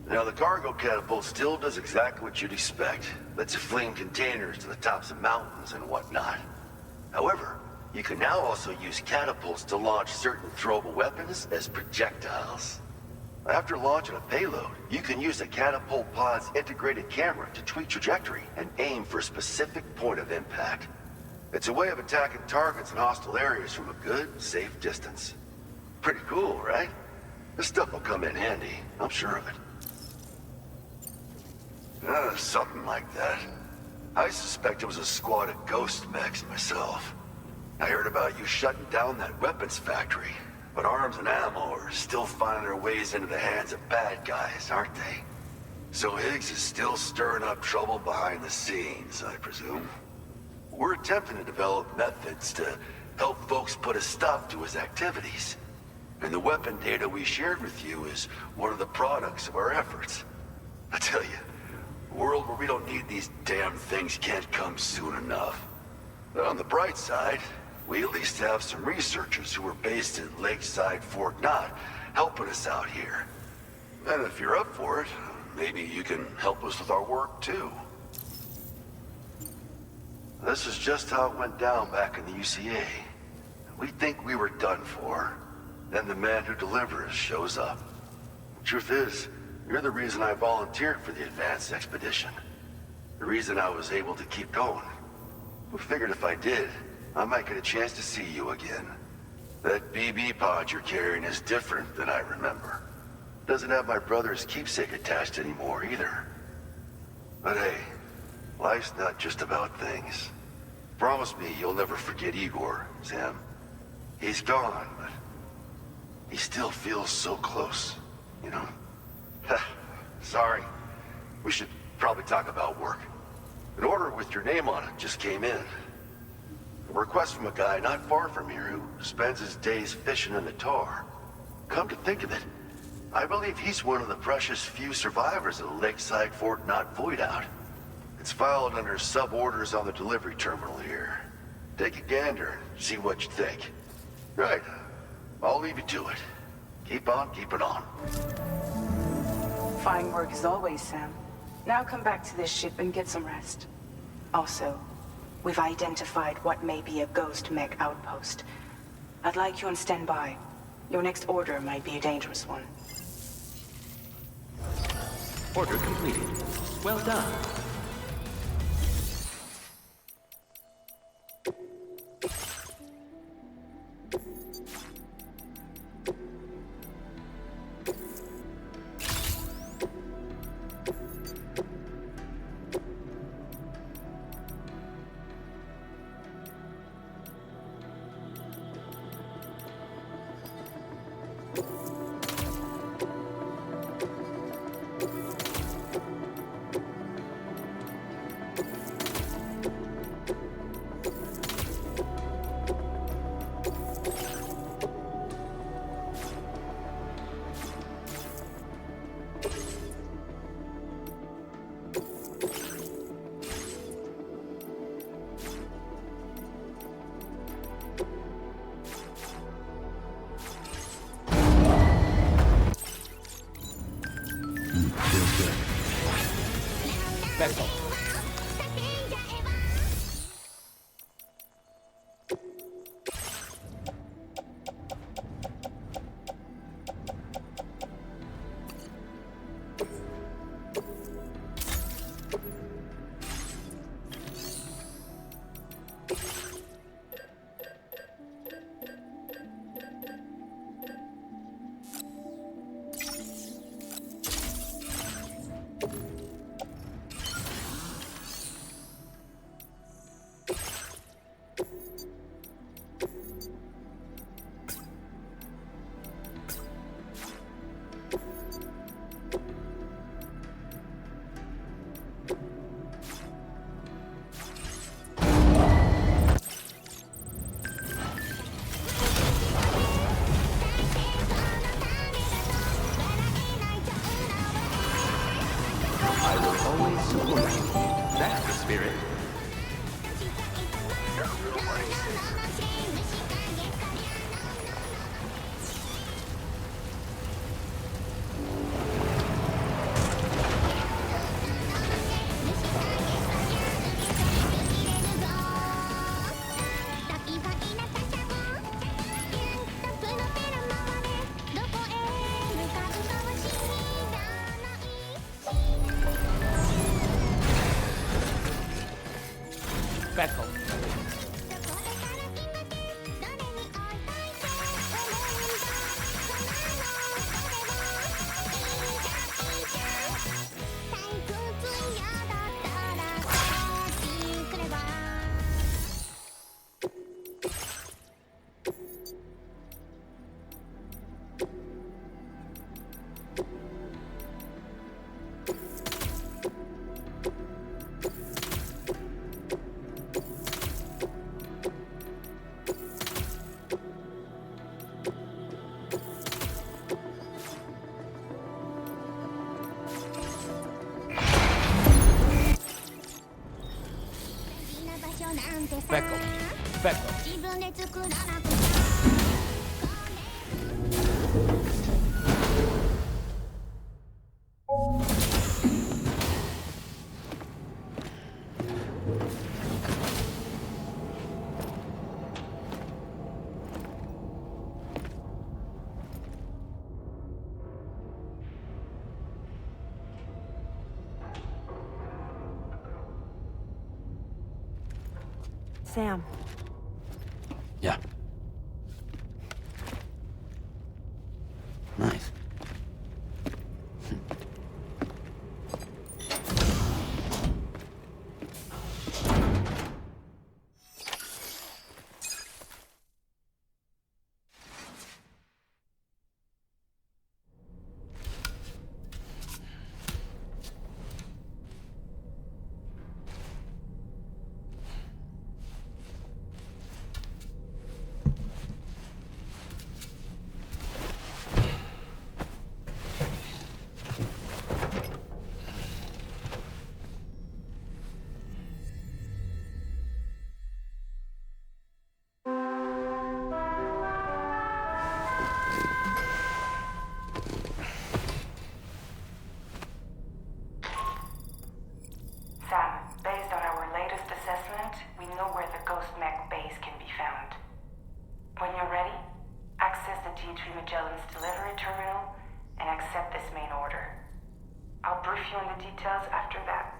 Now, the cargo catapult still does exactly what you'd expect. Lets you fling containers to the tops of mountains and whatnot. However, you can now also use catapults to launch certain throwable weapons as projectiles. After launching a payload, you can use a catapult pod's integrated camera to tweak trajectory and aim for a specific point of impact. It's a way of attacking targets in hostile areas from a good, safe distance. Pretty cool, right? This stuff will come in handy, I'm sure of it. Something like that. I suspect it was a squad of ghost mechs myself. I heard about you shutting down that weapons factory, but arms and ammo are still finding their ways into the hands of bad guys, aren't they? So Higgs is still stirring up trouble behind the scenes, I presume. We're attempting to develop methods to help folks put a stop to his activities. And the weapon data we shared with you is one of the products of our efforts. I tell you, a world where we don't need these damn things can't come soon enough. But on the bright side, we at least have some researchers who are based at Lakeside Fort Knott helping us out here. And if you're up for it, maybe you can help us with our work too. This is just how it went down back in the UCA. We think we were done for. Then the man who delivers shows up. Truth is, you're the reason I volunteered for the advanced expedition. The reason I was able to keep going. We figured if I did, I might get a chance to see you again. That BB pod you're carrying is different than I remember. Doesn't have my brother's keepsake attached anymore either. But hey, life's not just about things. Promise me you'll never forget Igor, Sam. He's gone, but he still feels so close, you know? Sorry. We should probably talk about work. An order with your name on it just came in. A request from a guy not far from here who spends his days fishing in the tar. Come to think of it, I believe he's one of the precious few survivors of the Lakeside Fort Knott void out. It's filed under sub-orders on the delivery terminal here. Take a gander and see what you think. Right. I'll leave you to it. Keep on keeping on. Fine work as always, Sam. Now come back to this ship and get some rest. Also, we've identified what may be a ghost mech outpost. I'd like you on standby. Your next order might be a dangerous one. Order completed. Well done. Let's go. Let's go. Becco. Becco. Sam. Yeah. Nice. Sam, based on our latest assessment, we know where the Ghost Mech base can be found. When you're ready, access the T3 Magellan's delivery terminal and accept this main order. I'll brief you on the details after that.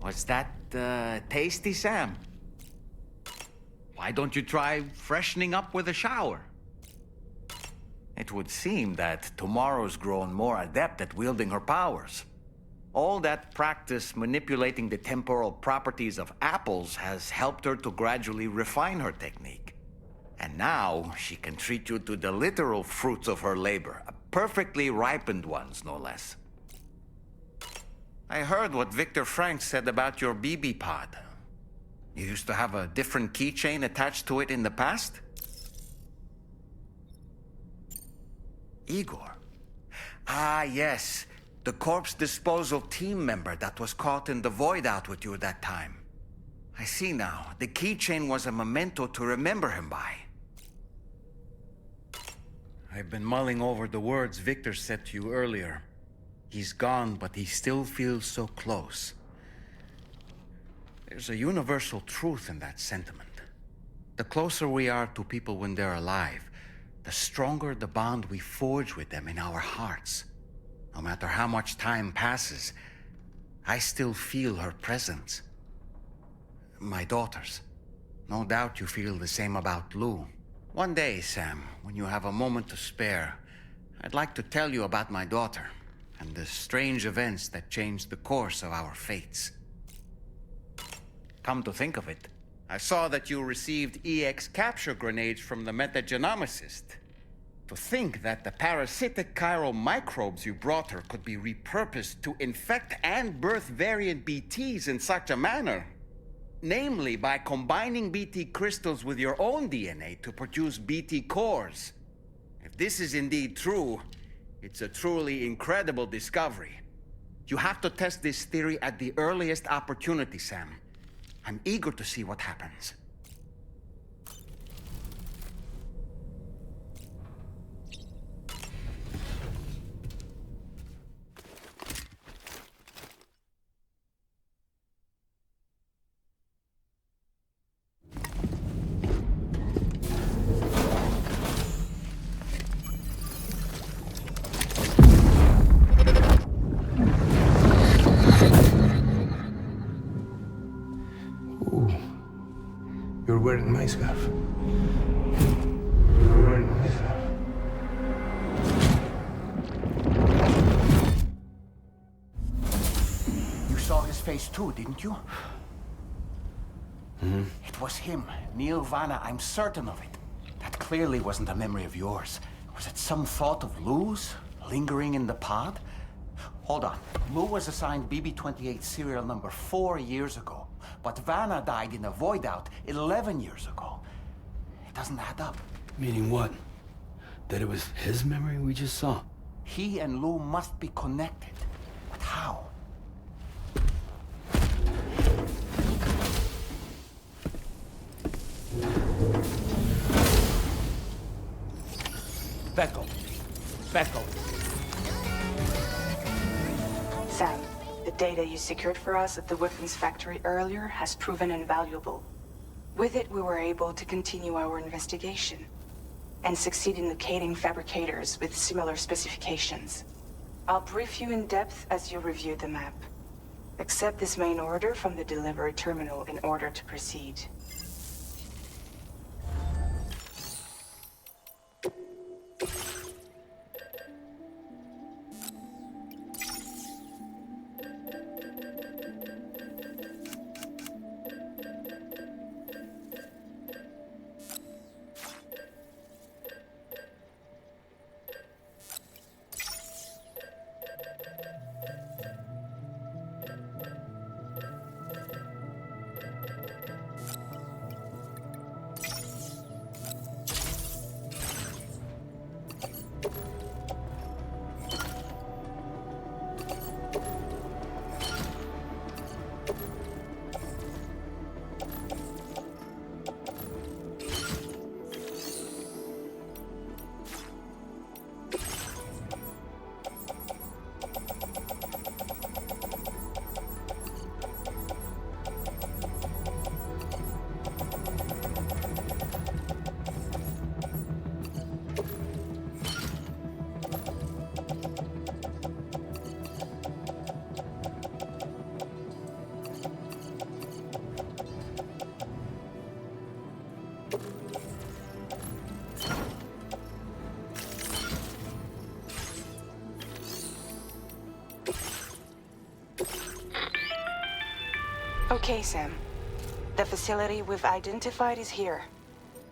Was that tasty, Sam? Why don't you try freshening up with a shower? It would seem that tomorrow's grown more adept at wielding her powers. All that practice manipulating the temporal properties of apples has helped her to gradually refine her technique. And now she can treat you to the literal fruits of her labor, perfectly ripened ones, no less. I heard what Victor Frank said about your BB pod. You used to have a different keychain attached to it in the past? Igor. Ah, yes. The corpse disposal team member that was caught in the void out with you that time. I see now. The keychain was a memento to remember him by. I've been mulling over the words Victor said to you earlier. He's gone, but he still feels so close. There's a universal truth in that sentiment. The closer we are to people when they're alive, the stronger the bond we forge with them in our hearts. No matter how much time passes, I still feel her presence. My daughters. No doubt you feel the same about Lou. One day, Sam, when you have a moment to spare, I'd like to tell you about my daughter and the strange events that changed the course of our fates. Come to think of it, I saw that you received EX capture grenades from the metagenomicist. To think that the parasitic chiral microbes you brought her could be repurposed to infect and birth variant BTs in such a manner. Namely, by combining BT crystals with your own DNA to produce BT cores. If this is indeed true, it's a truly incredible discovery. You have to test this theory at the earliest opportunity, Sam. I'm eager to see what happens. wearing my scarf. You were wearing my scarf. You saw his face too, didn't you? It was him, Neil Vanna, I'm certain of it. That clearly wasn't a memory of yours. Was it some thought of Lou's, lingering in the pod? Hold on. Lou was assigned BB-28 serial number 4 years ago, but Vanna died in a void out 11 years ago. It doesn't add up. Meaning what? That it was his memory we just saw? He and Lou must be connected. But how? Becco. Becco. Sam, the data you secured for us at the weapons factory earlier has proven invaluable. With it, we were able to continue our investigation and succeed in locating fabricators with similar specifications. I'll brief you in depth as you review the map. Accept this main order from the delivery terminal in order to proceed. Okay, Sam. The facility we've identified is here.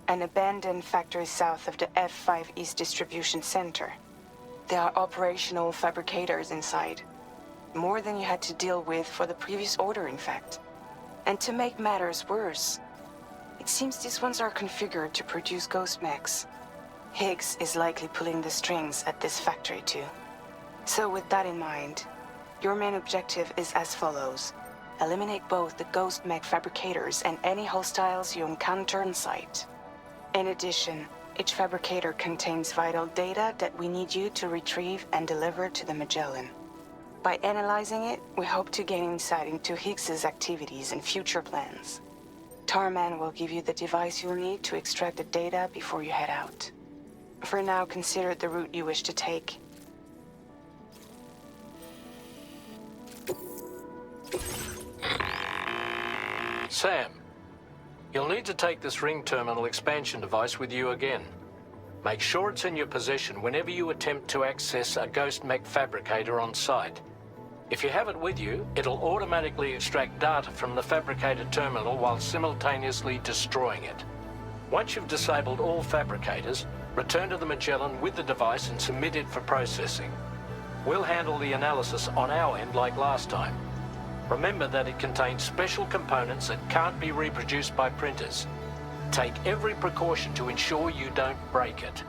An abandoned factory south of the F5 East Distribution Center. There are operational fabricators inside. More than you had to deal with for the previous order, in fact. And to make matters worse, it seems these ones are configured to produce ghost mechs. Higgs is likely pulling the strings at this factory too. So with that in mind, your main objective is as follows. Eliminate both the ghost mech fabricators and any hostiles you encounter on site. In addition, each fabricator contains vital data that we need you to retrieve and deliver to the Magellan. By analyzing it, we hope to gain insight into Higgs's activities and future plans. Tarman will give you the device you'll need to extract the data before you head out. For now, consider the route you wish to take. Sam, you'll need to take this ring terminal expansion device with you again. Make sure it's in your possession whenever you attempt to access a ghost mech fabricator on site. If you have it with you, it'll automatically extract data from the fabricator terminal while simultaneously destroying it. Once you've disabled all fabricators, return to the Magellan with the device and submit it for processing. We'll handle the analysis on our end like last time. Remember that it contains special components that can't be reproduced by printers. Take every precaution to ensure you don't break it.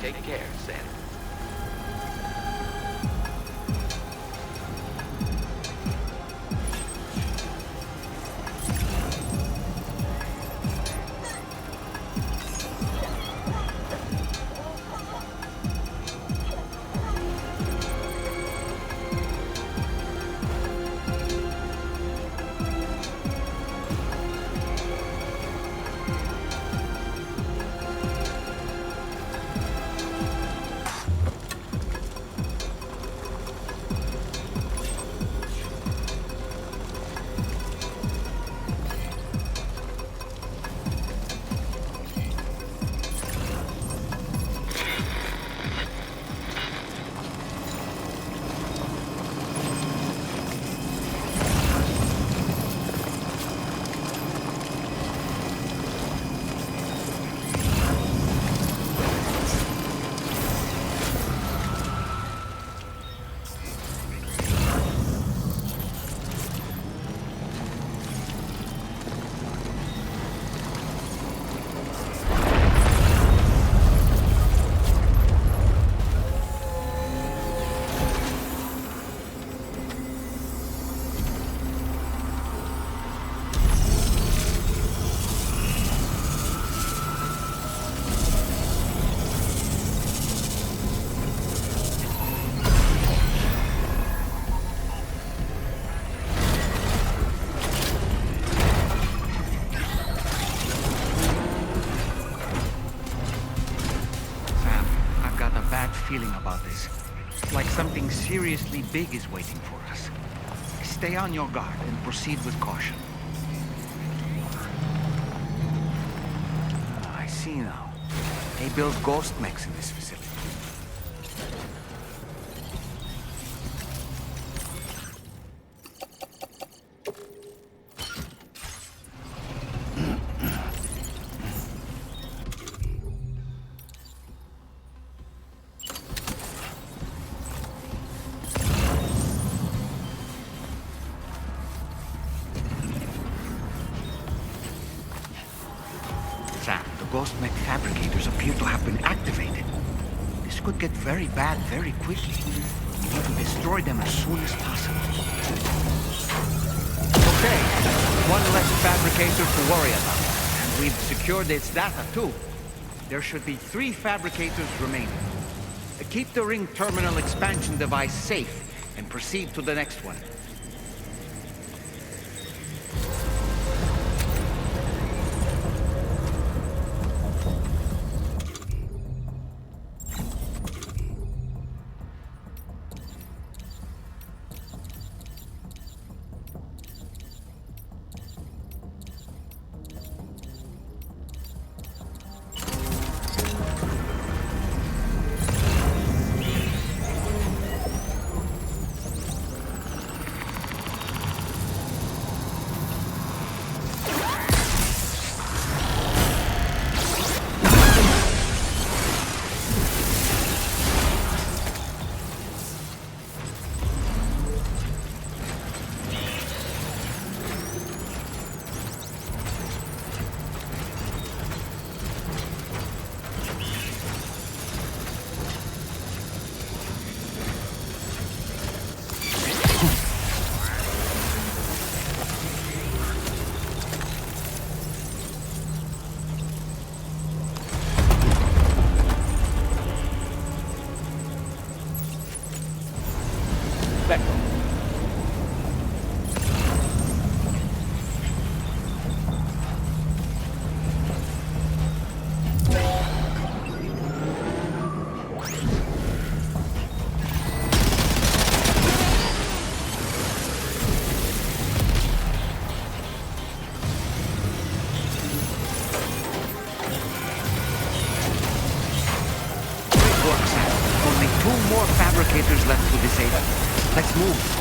Take care, Sam. Feeling about this. Like something seriously big is waiting for us. Stay on your guard and proceed with caution. I see now. They build ghost mechs in this facility. Ghost mech fabricators appear to have been activated. This could get very bad very quickly. We need to destroy them as soon as possible. Okay, one less fabricator to worry about. And we've secured its data too. There should be 3 fabricators remaining. Keep the ring terminal expansion device safe and proceed to the next one. Fabricators left to disable. Let's move.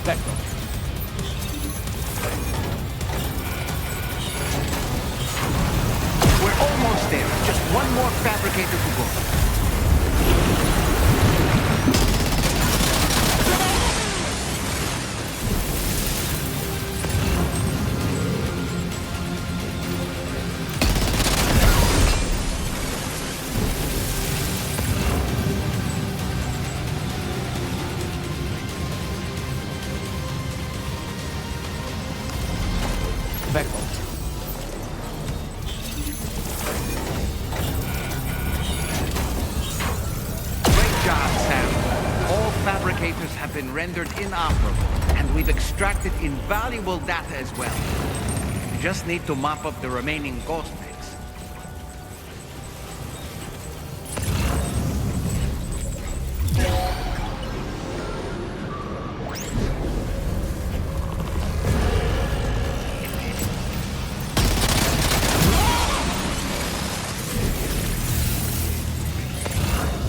Vector. We're almost there. Just one more fabricator to go. Have been rendered inoperable, and we've extracted invaluable data as well. We just need to mop up the remaining ghost mix.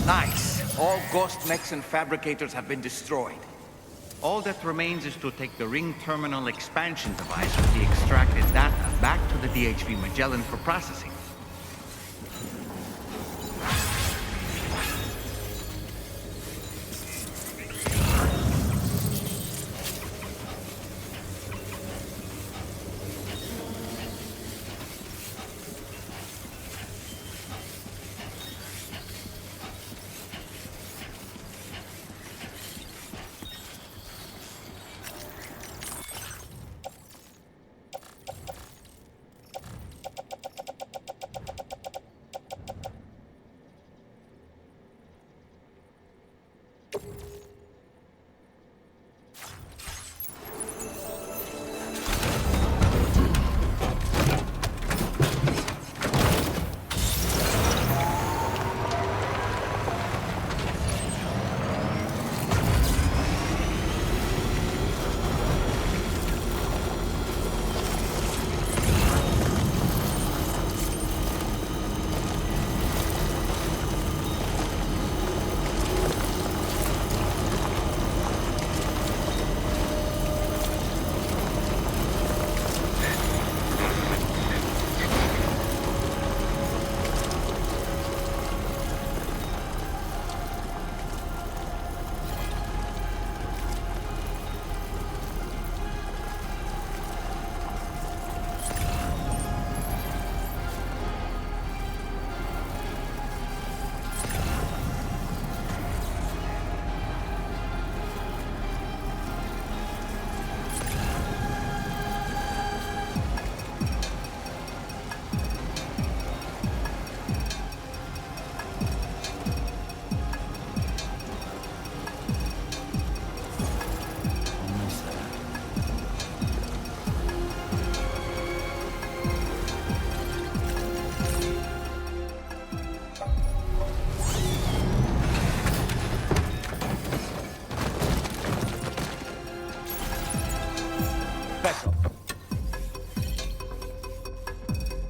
Nice. All ghost mechs and fabricators have been destroyed. All that remains is to take the ring terminal expansion device with the extracted data back to the DHV Magellan for processing.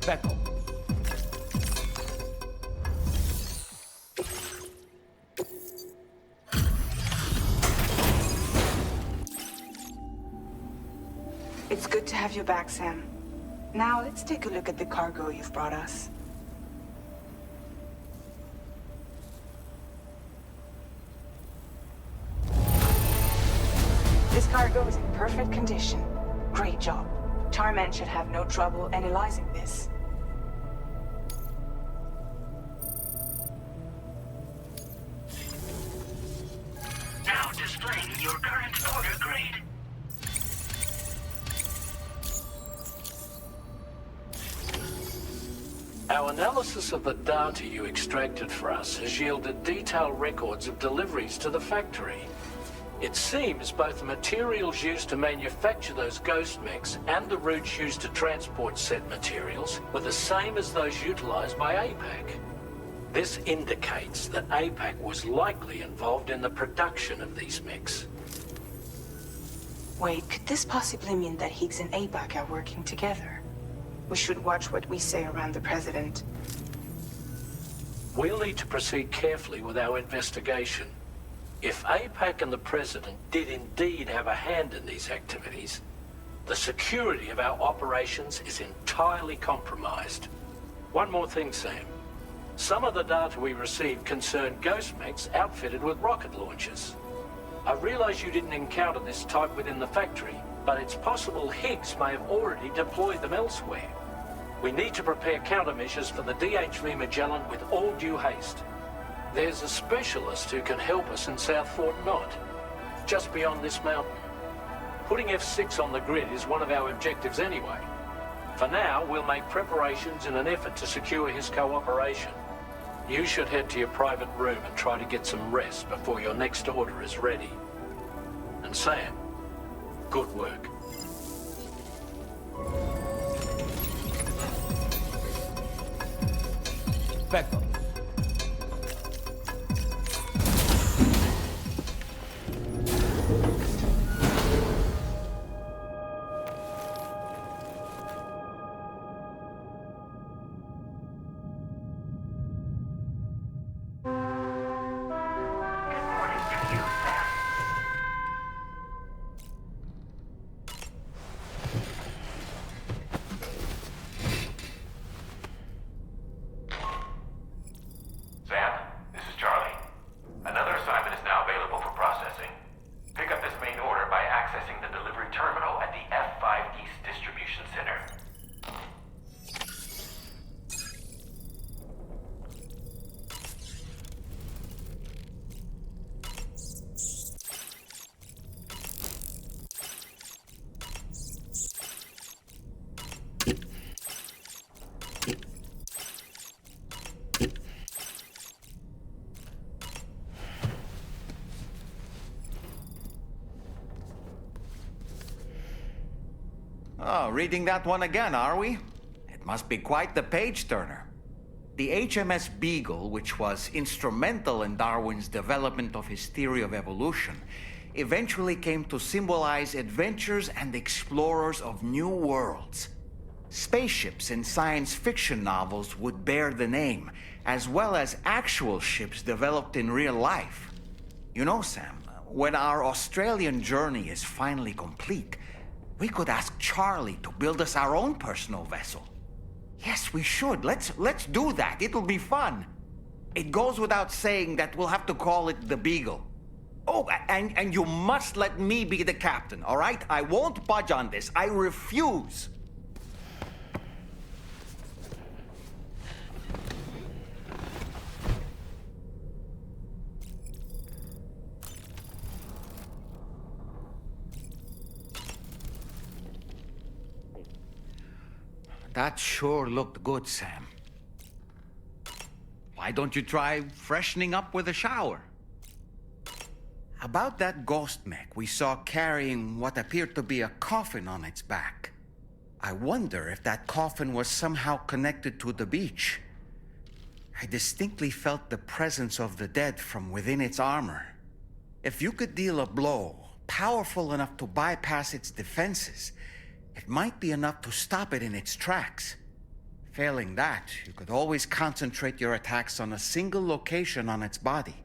Beckel. It's good to have you back, Sam. Now let's take a look at the cargo you've brought us. This cargo is in perfect condition. Great job. Tarman should have no trouble analyzing this. Now displaying your current order grade. Our analysis of the data you extracted for us has yielded detailed records of deliveries to the factory. It seems both the materials used to manufacture those ghost mechs and the routes used to transport said materials were the same as those utilized by APAC. This indicates that APAC was likely involved in the production of these mechs. Wait, could this possibly mean that Higgs and APAC are working together? We should watch what we say around the President. We'll need to proceed carefully with our investigation. If APAC and the President did indeed have a hand in these activities, the security of our operations is entirely compromised. One more thing, Sam. Some of the data we received concerned ghost mechs outfitted with rocket launchers. I realize you didn't encounter this type within the factory, but it's possible Higgs may have already deployed them elsewhere. We need to prepare countermeasures for the DHV Magellan with all due haste. There's a specialist who can help us in South Fort Knott, just beyond this mountain. Putting F6 on the grid is one of our objectives anyway. For now, we'll make preparations in an effort to secure his cooperation. You should head to your private room and try to get some rest before your next order is ready. And Sam, good work. Back up. Sam, this is Charlie. Another assignment is now available for processing. Pick up this main order by accessing the delivery terminal at the F5 East Distribution Center. Oh, reading that one again, are we? It must be quite the page-turner. The HMS Beagle, which was instrumental in Darwin's development of his theory of evolution, eventually came to symbolize adventures and explorers of new worlds. Spaceships in science fiction novels would bear the name, as well as actual ships developed in real life. You know, Sam, when our Australian journey is finally complete, we could ask Charlie to build us our own personal vessel. Yes, we should. Let's do that. It'll be fun. It goes without saying that we'll have to call it the Beagle. Oh, and you must let me be the captain, all right? I won't budge on this. I refuse. That sure looked good, Sam. Why don't you try freshening up with a shower? About that ghost mech we saw carrying what appeared to be a coffin on its back. I wonder if that coffin was somehow connected to the beach. I distinctly felt the presence of the dead from within its armor. If you could deal a blow powerful enough to bypass its defenses, it might be enough to stop it in its tracks. Failing that, you could always concentrate your attacks on a single location on its body.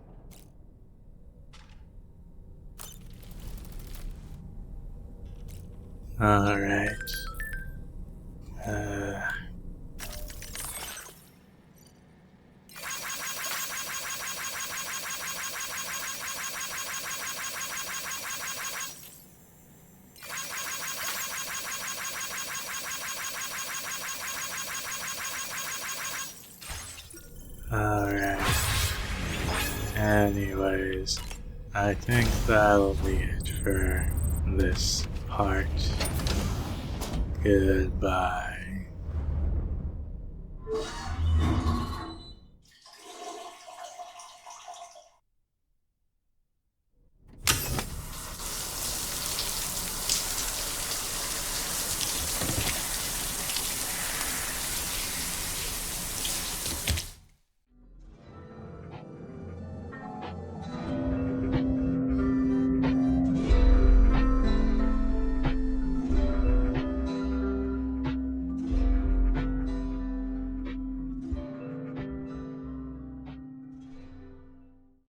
All right. Alright. Anyways, I think that'll be it for this part. Goodbye.